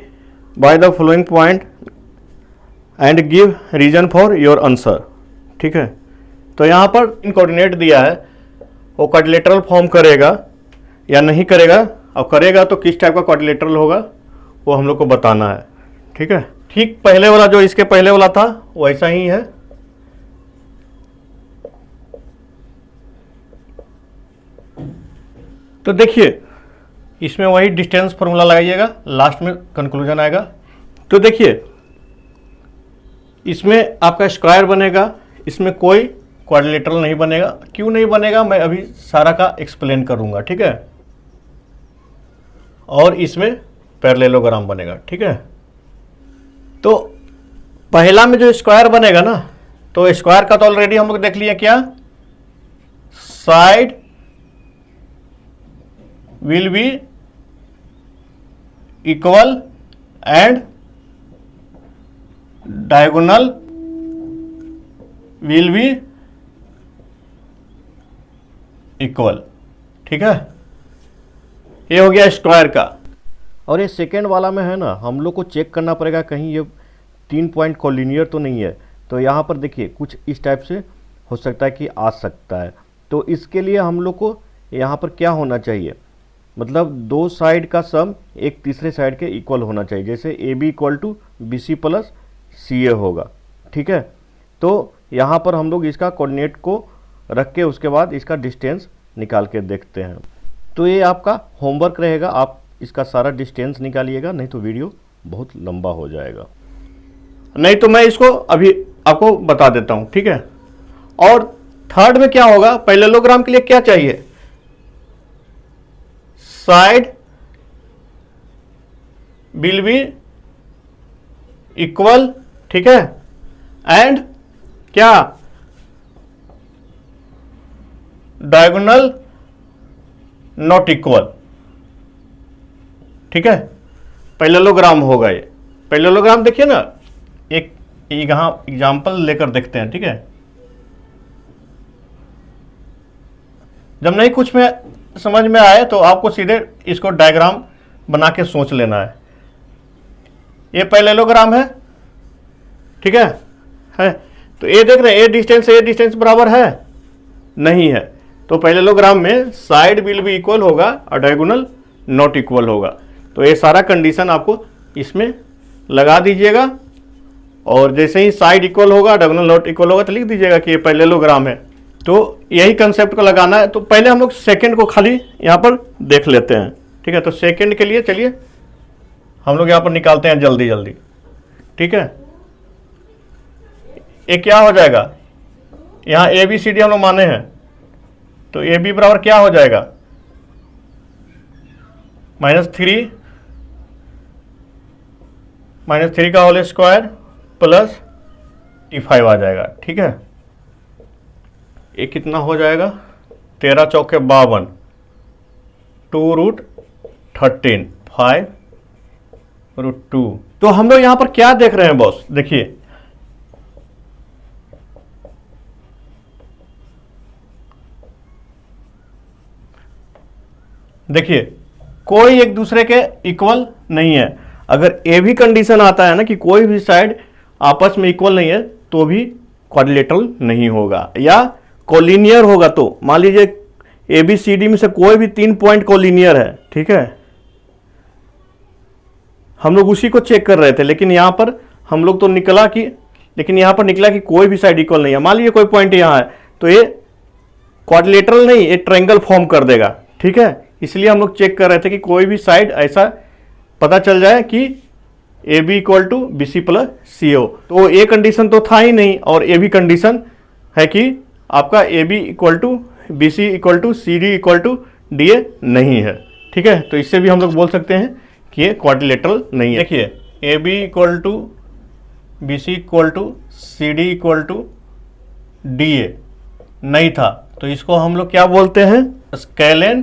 by the following point and give reason for your answer. ठीक है, तो यहाँ पर इन कोऑर्डिनेट दिया है, वो क्वाड्रिलेटरल फॉर्म करेगा या नहीं करेगा, अब करेगा तो किस टाइप का क्वाड्रिलेटरल होगा वो हम लोग को बताना है। ठीक है, ठीक पहले वाला जो इसके पहले वाला था वैसा ही है। तो देखिए इसमें वही डिस्टेंस फॉर्मूला लगाइएगा, लास्ट में कंक्लूजन आएगा। तो देखिए इसमें आपका स्क्वायर बनेगा, इसमें कोई क्वाड्रिलेटरल नहीं बनेगा। क्यों नहीं बनेगा मैं अभी सारा का एक्सप्लेन करूंगा। ठीक है, और इसमें पैरेललोग्राम बनेगा। ठीक है, तो पहला में जो स्क्वायर बनेगा ना, तो स्क्वायर का तो ऑलरेडी हम लोग देख लिया, क्या side will be equal and diagonal will be equal. ठीक है, ये हो गया स्क्वायर का। और ये सेकेंड वाला में है ना, हम लोग को चेक करना पड़ेगा कहीं ये 3 पॉइंट कोलिनियर तो नहीं है। तो यहाँ पर देखिए कुछ इस टाइप से हो सकता है कि आ सकता है, तो इसके लिए हम लोग को यहाँ पर क्या होना चाहिए, मतलब दो साइड का सम एक तीसरे साइड के इक्वल होना चाहिए, जैसे AB equal to BC plus CA होगा। ठीक है, तो यहाँ पर हम लोग इसका कोऑर्डिनेट को रख के उसके बाद इसका डिस्टेंस निकाल के देखते हैं। तो ये आपका होमवर्क रहेगा, आप इसका सारा डिस्टेंस निकालिएगा, नहीं तो वीडियो बहुत लंबा हो जाएगा। नहीं तो मैं इसको अभी आपको बता देता हूँ। ठीक है, और थर्ड में क्या होगा, पैरेललोग्राम के लिए क्या चाहिए, साइड विल बी इक्वल। ठीक है, एंड क्या डायगोनल नॉट इक्वल। ठीक है, पैरेललोग्राम होगा ये। पैरेललोग्राम देखिए ना, एक यहाँ एग्जाम्पल लेकर देखते हैं। ठीक है, जब नहीं कुछ में समझ में आए तो आपको सीधे इसको डायग्राम बना के सोच लेना है। ये पैरेललोग्राम है। ठीक है, तो ये देख रहे हैं, ये डिस्टेंस बराबर है नहीं है, तो पैरेललोग्राम में साइड विल भी इक्वल होगा और डायगोनल नॉट इक्वल होगा। तो ये सारा कंडीशन आपको इसमें लगा दीजिएगा और जैसे ही साइड इक्वल होगा, डायगोनल नॉट इक्वल होगा, तो लिख दीजिएगा कि ये पैरेललोग्राम है। तो यही कंसेप्ट को लगाना है। तो पहले हम लोग सेकंड को खाली यहाँ पर देख लेते हैं, ठीक है। तो सेकंड के लिए चलिए हम लोग यहाँ पर निकालते हैं जल्दी जल्दी, ठीक है। ये क्या हो जाएगा, यहाँ ए बी सी डी हम लोग माने हैं, तो ए बी बराबर क्या हो जाएगा, -3 का होल स्क्वायर प्लस T5 आ जाएगा, ठीक है। ये कितना हो जाएगा, 13 चौके 52, 2√13, 5√2। तो हम लोग यहां पर क्या देख रहे हैं बॉस, देखिए देखिए कोई एक दूसरे के इक्वल नहीं है। अगर ये भी कंडीशन आता है ना कि कोई भी साइड आपस में इक्वल नहीं है, तो भी क्वाड्रिलेटरल नहीं होगा, या कोलिनियर होगा। तो मान लीजिए ए बी सी डी में से कोई भी 3 पॉइंट कोलिनियर है, ठीक है। हम लोग उसी को चेक कर रहे थे, लेकिन यहां पर हम लोग तो निकला कि कोई भी साइड इक्वल नहीं है। मान लीजिए कोई पॉइंट यहां है, तो ये क्वाड्रिलेटरल नहीं, ये ट्रायंगल फॉर्म कर देगा, ठीक है। इसलिए हम लोग चेक कर रहे थे कि कोई भी साइड ऐसा पता चल जाए कि A B equal to B C plus C O. तो ए कंडीशन तो था ही नहीं, और ए भी कंडीशन है कि आपका A B equal to B C equal to C D equal to D A नहीं है, ठीक है। तो इससे भी हम लोग बोल सकते हैं कि ये क्वाड्रिलेटरल नहीं है। देखिए A B equal to B C equal to C D equal to D A नहीं था, तो इसको हम लोग क्या बोलते हैं, स्केलेन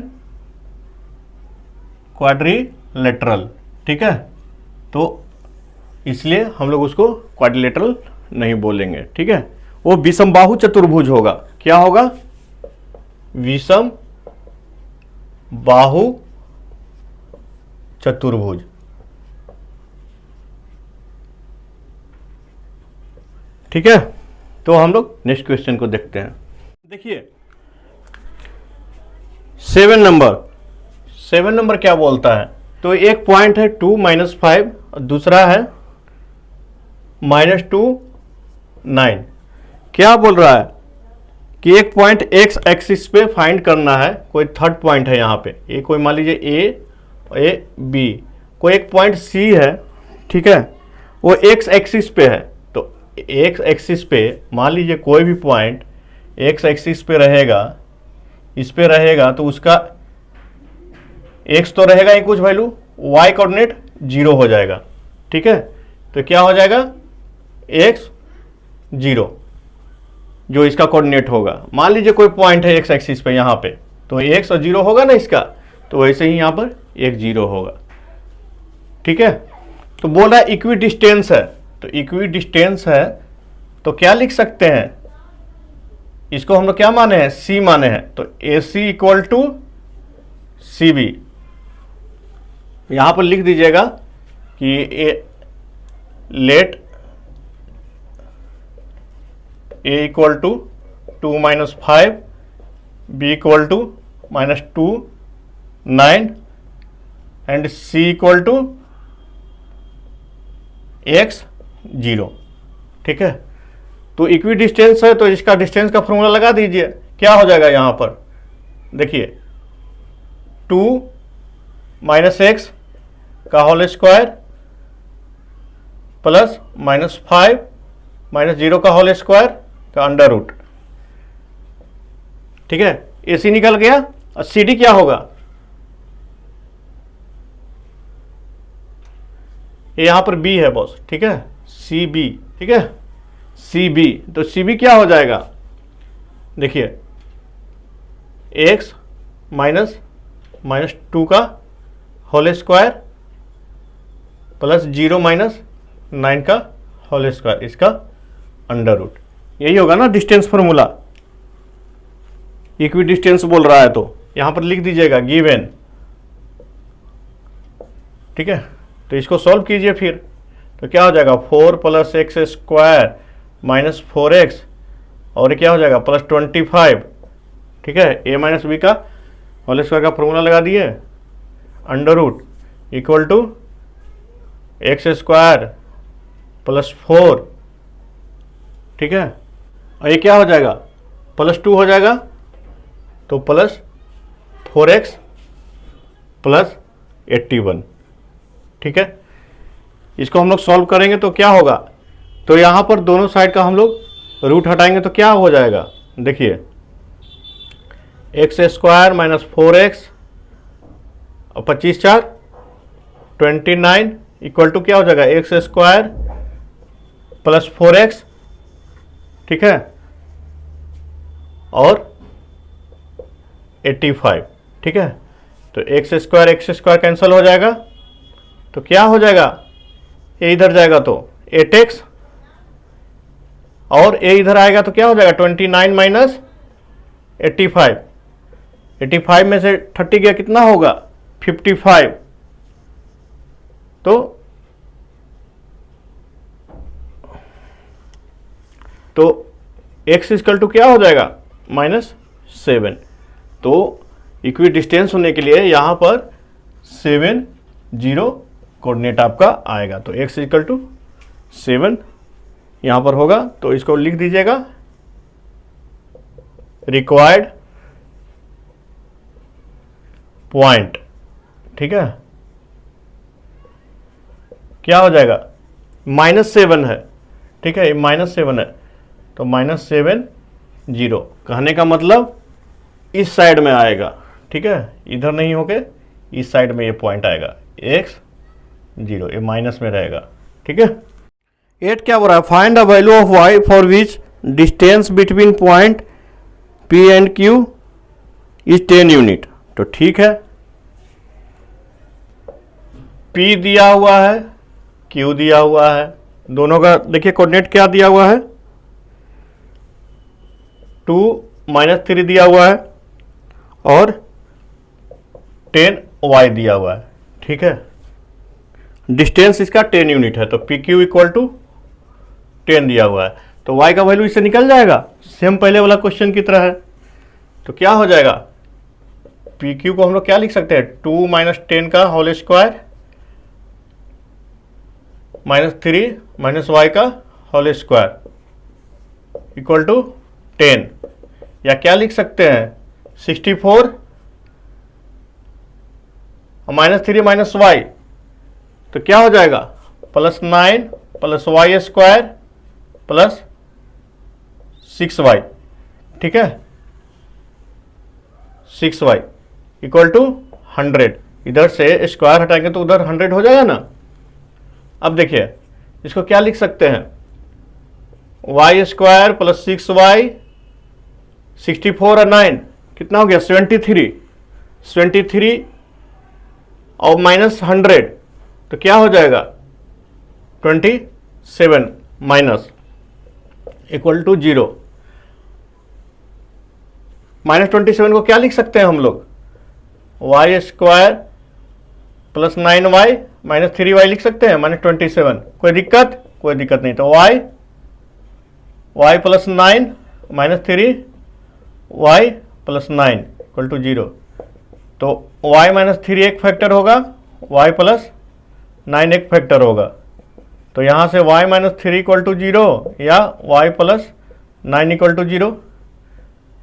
क्वाड्रिलेटरल, ठीक है। तो इसलिए हम लोग उसको क्वाड्रिलेटरल नहीं बोलेंगे, ठीक है। वो विषमबाहु चतुर्भुज होगा। क्या होगा, विषम बाहु चतुर्भुज, ठीक है। तो हम लोग नेक्स्ट क्वेश्चन को देखते हैं। देखिए 7 नंबर क्या बोलता है, तो एक पॉइंट है 2 - 5 और दूसरा है -2 9। क्या बोल रहा है कि एक पॉइंट एक्स एक्सिस पे फाइंड करना है। कोई थर्ड पॉइंट है यहाँ पे, ये कोई मान लीजिए ए बी, कोई एक पॉइंट सी है, ठीक है। वो एक्स एक्सिस पे है, तो एक्स एक्सिस पे मान लीजिए कोई भी पॉइंट एक्स एक्सिस पे रहेगा, इस पे रहेगा, तो उसका एक्स तो रहेगा ही कुछ वैल्यू, वाई कोऑर्डिनेट 0 हो जाएगा, ठीक है। तो क्या हो जाएगा, एक्स 0 जो इसका कोऑर्डिनेट होगा। मान लीजिए कोई पॉइंट है एक्स एक्सिस पे यहाँ पे, तो एक्स और 0 होगा ना इसका, तो वैसे ही यहाँ पर एक 0 होगा, ठीक है। तो बोल रहा है इक्वी डिस्टेंस है, तो इक्वी डिस्टेंस है तो क्या लिख सकते हैं, इसको हम लोग क्या माने हैं, सी माने हैं। तो A C equal to C B, यहां पर लिख दीजिएगा कि let A equal to 2 - 5, B equal to -2 9 and C equal to x 0, ठीक है। तो इक्वी डिस्टेंस है, तो इसका डिस्टेंस का फॉर्मूला लगा दीजिए। क्या हो जाएगा यहां पर, देखिए 2 - x का होल स्क्वायर प्लस -5 -0 का होल स्क्वायर का अंडर रूट, ठीक है। ए सी निकल गया, और सी डी क्या होगा, ये यहां पर बी है बॉस, ठीक है, सी बी, ठीक है, सी बी। तो सी बी क्या हो जाएगा, देखिए एक्स -2 का होल स्क्वायर प्लस 0 - 9 का होल स्क्वायर, इसका अंडर रूट। यही होगा ना डिस्टेंस फॉर्मूला, इक्वी डिस्टेंस बोल रहा है, तो यहां पर लिख दीजिएगा गिवन, ठीक है। तो इसको सॉल्व कीजिए फिर, तो क्या हो जाएगा 4 + x स्क्वायर -4x, और क्या हो जाएगा +25, ठीक है। a - b का होल स्क्वायर का फॉर्मूला लगा दिए, under root equal to x square +4 ठीक है, और ये क्या हो जाएगा, +2 हो जाएगा, तो +4x + 81। ठीक है, इसको हम लोग सॉल्व करेंगे तो क्या होगा, तो यहाँ पर दोनों साइड का हम लोग रूट हटाएंगे तो क्या हो जाएगा, देखिए x² - 4x और 25 4 29 इक्वल टू क्या हो जाएगा, x² + 4x, ठीक है, और 85। ठीक है, तो x² कैंसिल हो जाएगा, तो क्या हो जाएगा, ये इधर जाएगा तो 8x, और ये इधर आएगा तो क्या हो जाएगा, 29 - 85। 85 में से 30 गया, कितना होगा, 55। तो x इक्वल टू क्या हो जाएगा, -7। तो इक्वी डिस्टेंस होने के लिए यहाँ पर 7 0 कोऑर्डिनेट आपका आएगा, तो x इक्वल टू 7 यहाँ पर होगा। तो इसको लिख दीजिएगा, रिक्वायर्ड पॉइंट, ठीक है, क्या हो जाएगा, -7 है, ठीक है, ये -7 है, तो -7 0, कहने का मतलब इस साइड में आएगा, ठीक है, इधर नहीं होके इस साइड में ये पॉइंट आएगा, x 0, ये माइनस में रहेगा, ठीक है। 8 क्या बोल रहा है, find the value of y for which distance between point P and Q is 10 unit. तो ठीक है, P दिया हुआ है, Q दिया हुआ है, दोनों का देखिए कोऑर्डिनेट क्या दिया हुआ है, 2 - 3 दिया हुआ है और 10y दिया हुआ है, ठीक है, डिस्टेंस इसका 10 यूनिट है, तो PQ इक्वल टू 10 दिया हुआ है, तो y का वैल्यू इससे निकल जाएगा, सेम पहले वाला क्वेश्चन की तरह है। तो क्या हो जाएगा, PQ को हम लोग क्या लिख सकते हैं, 2 - 10 का होल स्क्वायर -3 - y का होल स्क्वायर इक्वल टू 10, या क्या लिख सकते हैं, 64 -3 - y, तो क्या हो जाएगा, +9 + y² + 6y, ठीक है, 6y इक्वल टू 100। इधर से स्क्वायर हटाएंगे तो उधर 100 हो जाएगा ना। अब देखिए इसको क्या लिख सकते हैं, y² + 6y, 64 और 9 कितना हो गया, 73 और -100, तो क्या हो जाएगा, 27 माइनस इक्वल टू 0। -27 को क्या लिख सकते हैं हम लोग, y² + 9y - 3y लिख सकते हैं, -27, कोई दिक्कत, कोई दिक्कत नहीं, तो y + 9 - 3 y + 9 इक्वल टू 0। तो y - 3 एक फैक्टर होगा, y + 9 एक फैक्टर होगा, तो यहाँ से y - 3 इक्वल टू 0 या y + 9 इक्वल टू 0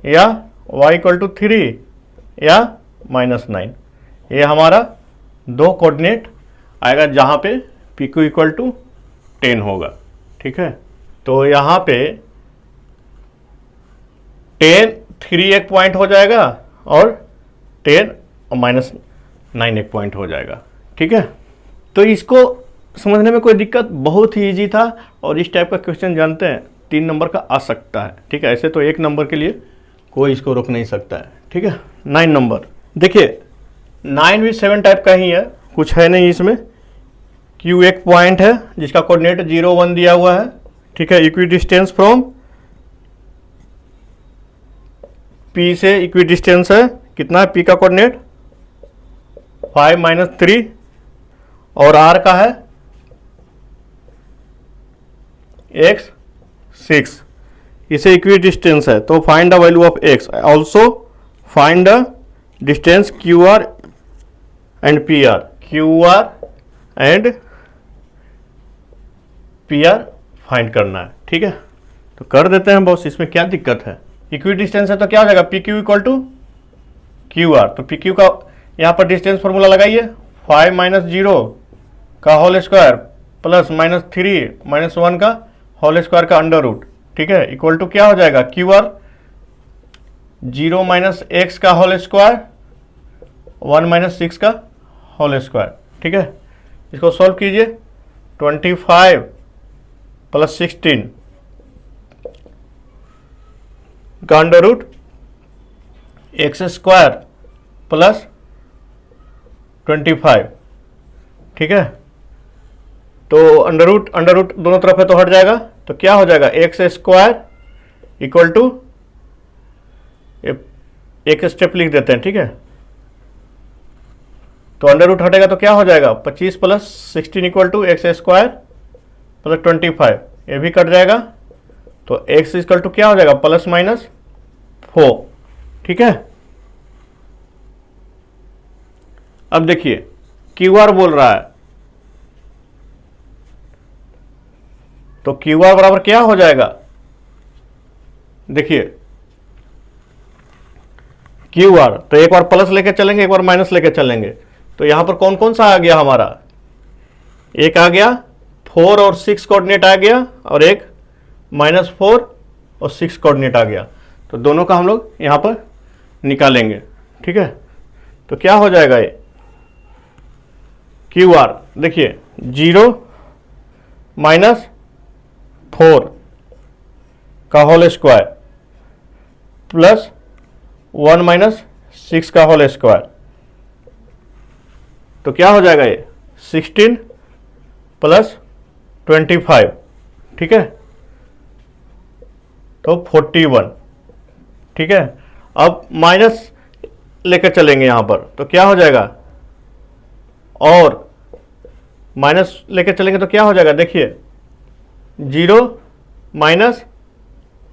या y इक्वल टू 3 या -9, ये हमारा दो कोऑर्डिनेट आएगा जहाँ पे PQ इक्वल टू 10 होगा, ठीक है। तो यहाँ पे 10 3 एक पॉइंट हो जाएगा और 10 और -9 एक पॉइंट हो जाएगा, ठीक है। तो इसको समझने में कोई दिक्कत, बहुत ही इजी था, और इस टाइप का क्वेश्चन जानते हैं 3 नंबर का आ सकता है, ठीक है। ऐसे तो 1 नंबर के लिए कोई इसको रोक नहीं सकता है, ठीक है। 9 नंबर देखिए, 9 भी 7 टाइप का ही है, कुछ है नहीं इसमें। Q एक पॉइंट है जिसका कोऑर्डिनेट 0 1 दिया हुआ है, ठीक है। इक्वी डिस्टेंस फ्रॉम P से इक्वी डिस्टेंस है, कितना है P का कोऑर्डिनेट 5 - 3, और R का है x 6, इसे इक्वी डिस्टेंस है, तो find the value of x, also find the distance QR and PR, QR and PR find करना है, ठीक है। तो कर देते हैं बॉस, इसमें क्या दिक्कत है। इक्वी डिस्टेंस है तो क्या हो जाएगा, P Q equal to Q R. तो पी क्यू का यहाँ पर डिस्टेंस फॉर्मूला लगाइए, 5 माइनस 0 का whole square plus minus 3 minus 1 का होल स्क्वायर का अंडर रूट, ठीक है, इक्वल टू क्या हो जाएगा, क्यू आर 0 माइनस एक्स का होल स्क्वायर 1 माइनस 6 का होल स्क्वायर, ठीक है। इसको सॉल्व कीजिए, 25 प्लस 16 का under root X square plus 25, ठीक है। तो अंडर रूट दोनों तरफ है तो हट जाएगा, तो क्या हो जाएगा, एक्स स्क्वायर इक्वल टू, एक स्टेप लिख देते हैं, ठीक है। तो अंडर रूट हटेगा तो क्या हो जाएगा, 25 plus 16 equal to X square plus 25, ये भी कट जाएगा, तो एक्स इक्वल टू क्या हो जाएगा, प्लस माइनस 4, ठीक है। अब देखिए क्यू आर बोल रहा है, तो क्यू आर बराबर क्या हो जाएगा, देखिए क्यू आर, तो एक बार प्लस लेके चलेंगे एक बार माइनस लेके चलेंगे, तो यहां पर कौन कौन सा आ गया हमारा, एक आ गया 4 और 6 कोऑर्डिनेट आ गया, और एक -4 और 6 कोऑर्डिनेट आ गया, तो दोनों का हम लोग यहां पर निकालेंगे, ठीक है। तो क्या हो जाएगा ये क्यू आर, देखिए 0 माइनस 4 का होल स्क्वायर प्लस 1 माइनस 6 का होल स्क्वायर, तो क्या हो जाएगा ये 16 प्लस 25, ठीक है, तो 41, ठीक है। अब माइनस लेकर चलेंगे यहां पर, तो क्या हो जाएगा, और माइनस लेकर चलेंगे तो क्या हो जाएगा, देखिए 0 माइनस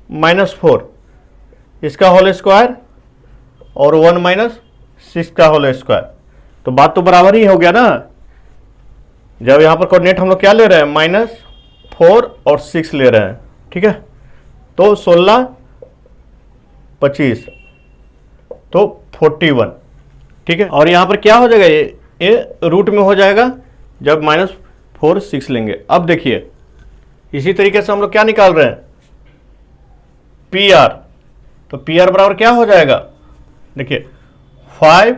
-4 इसका होल स्क्वायर और 1 माइनस 6 का होल स्क्वायर, तो बात तो बराबर ही हो गया ना। जब यहां पर कोऑर्डिनेट हम लोग क्या ले रहे हैं, -4 और 6 ले रहे हैं, ठीक है। तो 16 25 तो 41, ठीक है। और यहां पर क्या हो जाएगा, ये रूट में हो जाएगा जब -4 6 लेंगे। अब देखिए इसी तरीके से हम लोग क्या निकाल रहे हैं, पी आर, तो पी आर बराबर क्या हो जाएगा, देखिए 5,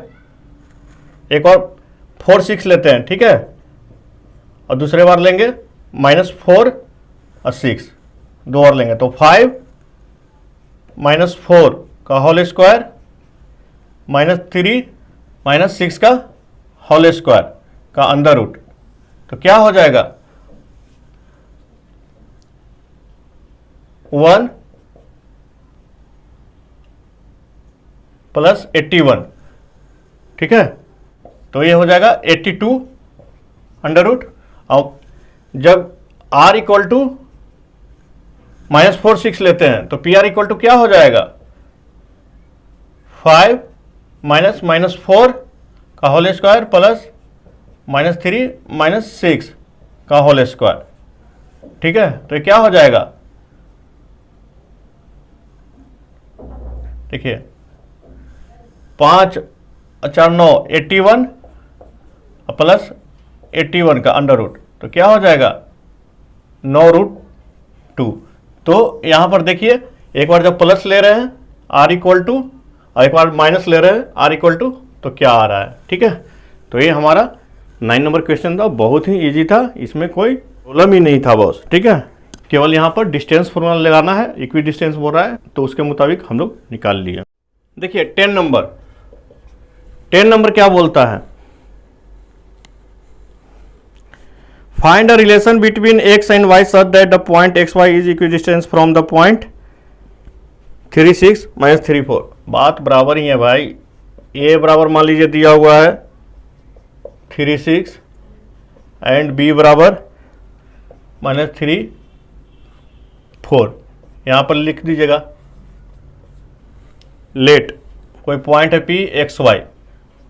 एक और 4 6 लेते हैं, ठीक है, और दूसरे बार लेंगे -4 और 6, दो और लेंगे, तो 5 -4 का होल स्क्वायर -3 -6 का होल स्क्वायर का अंडर रूट, तो क्या हो जाएगा 1 प्लस 81, ठीक है। तो ये हो जाएगा 82 अंडर रूट। और जब r इक्वल टू -4 6 लेते हैं तो पी आर इक्वल टू क्या हो जाएगा, 5 माइनस -4 का होल स्क्वायर प्लस -3 -6 का होल स्क्वायर, ठीक है। तो ये क्या हो जाएगा, देखिए 5 4 9 81 प्लस 81 का अंडर रूट, तो क्या हो जाएगा 9√2। तो यहां पर देखिए एक बार जब प्लस ले रहे हैं r इक्वल टू, और एक बार माइनस ले रहे हैं r इक्वल टू, तो क्या आ रहा है, ठीक है। तो ये हमारा 9 नंबर क्वेश्चन था, बहुत ही इजी था, इसमें कोई प्रॉब्लम ही नहीं था बॉस, ठीक है। केवल यहाँ पर डिस्टेंस फॉर्मूला लगाना है, इक्वी डिस्टेंस बोल रहा है तो उसके मुताबिक हम लोग निकाल लिए। देखिए 10 नंबर क्या बोलता है, find a relation between x and y such that the point xy is equidistance from the point 3 6 -3 4। बात बराबर ही है भाई, a बराबर मान लीजिए दिया हुआ है 3 6 एंड b बराबर -3 4, यहां पर लिख दीजिएगा, लेट कोई पॉइंट है p x y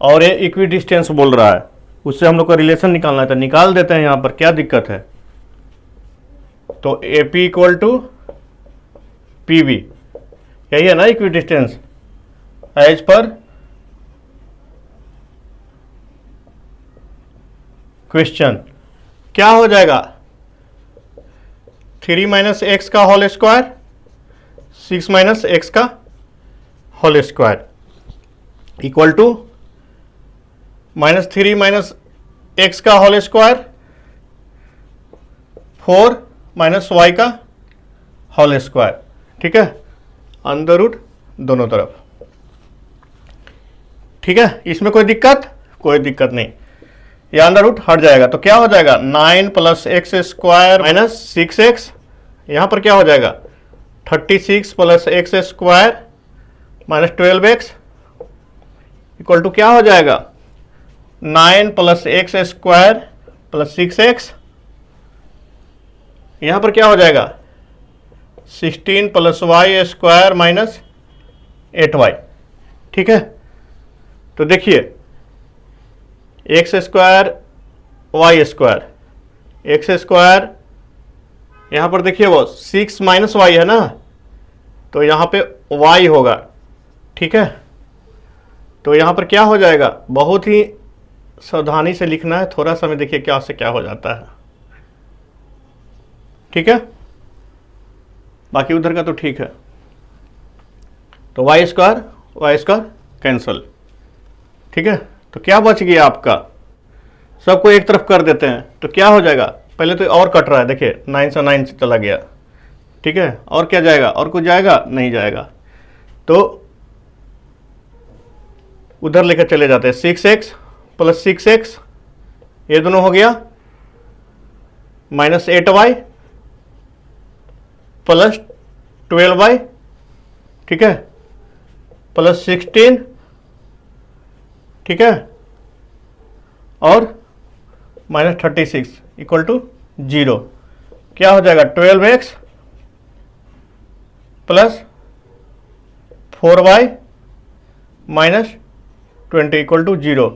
और ये इक्वी डिस्टेंस बोल रहा है, उससे हम लोग का रिलेशन निकालना था, निकाल देते हैं। यहां पर क्या दिक्कत है, तो AP इक्वल टू PV, यही है ना इक्विडिस्टेंस एज पर क्वेश्चन। क्या हो जाएगा 3 माइनस एक्स का होल स्क्वायर 6 माइनस एक्स का whole square equal to -3 minus X का होल स्क्वायर 4 माइनस वाई का होल स्क्वायर। ठीक है, अंडर रूट दोनों तरफ। ठीक है, इसमें कोई दिक्कत नहीं, ये अंडर रूट हट जाएगा तो क्या हो जाएगा 9 plus X square minus 6x, यहां पर क्या हो जाएगा 36 plus X square minus 12x equal to क्या हो जाएगा 9 plus X square plus 6x, यहां पर क्या हो जाएगा 16 plus Y square minus 8y। ठीक है, तो देखिए X square Y square, X square यहां पर देखिए वो 6 माइनस वाई है ना, तो यहां पे y होगा। ठीक है, तो यहां पर क्या हो जाएगा, बहुत ही सावधानी से लिखना है, थोड़ा सा में देखिए क्या से क्या हो जाता है। ठीक है, बाकी उधर का तो ठीक है, तो वाई स्क्वायर कैंसल। ठीक है, तो क्या बच गया आपका, सबको एक तरफ कर देते हैं तो क्या हो जाएगा, पहले तो और कट रहा है देखिए 9 से 9 से चला गया। ठीक है, और क्या जाएगा, और कुछ जाएगा नहीं जाएगा, तो उधर लेकर चले जाते हैं 6x प्लस 6x, ये दोनों हो गया माइनस 8y प्लस 12y। ठीक है, प्लस 16। ठीक है, और माइनस 36 इक्वल टू 0, क्या हो जाएगा 12x plus 4y minus 20 equal to 0,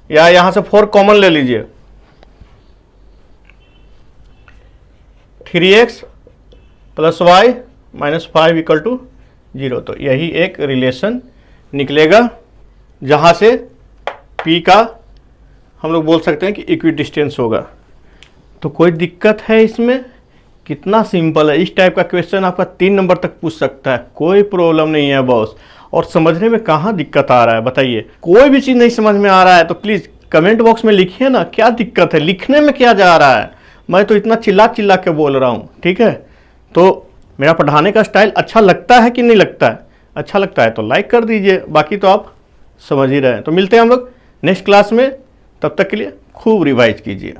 या यहां से 4 कॉमन ले लीजिए 3x plus Y minus 5 equal to 0। तो यही एक रिलेशन निकलेगा जहां से P का हम लोग बोल सकते हैं कि इक्विडिस्टेंस होगा। तो कोई दिक्कत है इसमें, कितना सिंपल है। इस टाइप का क्वेश्चन आपका 3 नंबर तक पूछ सकता है, कोई प्रॉब्लम नहीं है बॉस। और समझने में कहाँ दिक्कत आ रहा है बताइए, कोई भी चीज़ नहीं समझ में आ रहा है तो प्लीज़ कमेंट बॉक्स में लिखिए ना, क्या दिक्कत है, लिखने में क्या जा रहा है। मैं तो इतना चिल्ला चिल्ला के बोल रहा हूँ। ठीक है, तो मेरा पढ़ाने का स्टाइल अच्छा लगता है कि नहीं लगता है, अच्छा लगता है तो लाइक कर दीजिए, बाकी तो आप समझ ही रहे हैं। तो मिलते हैं हम लोग नेक्स्ट क्लास में, तब तक के लिए खूब रिवाइज कीजिए।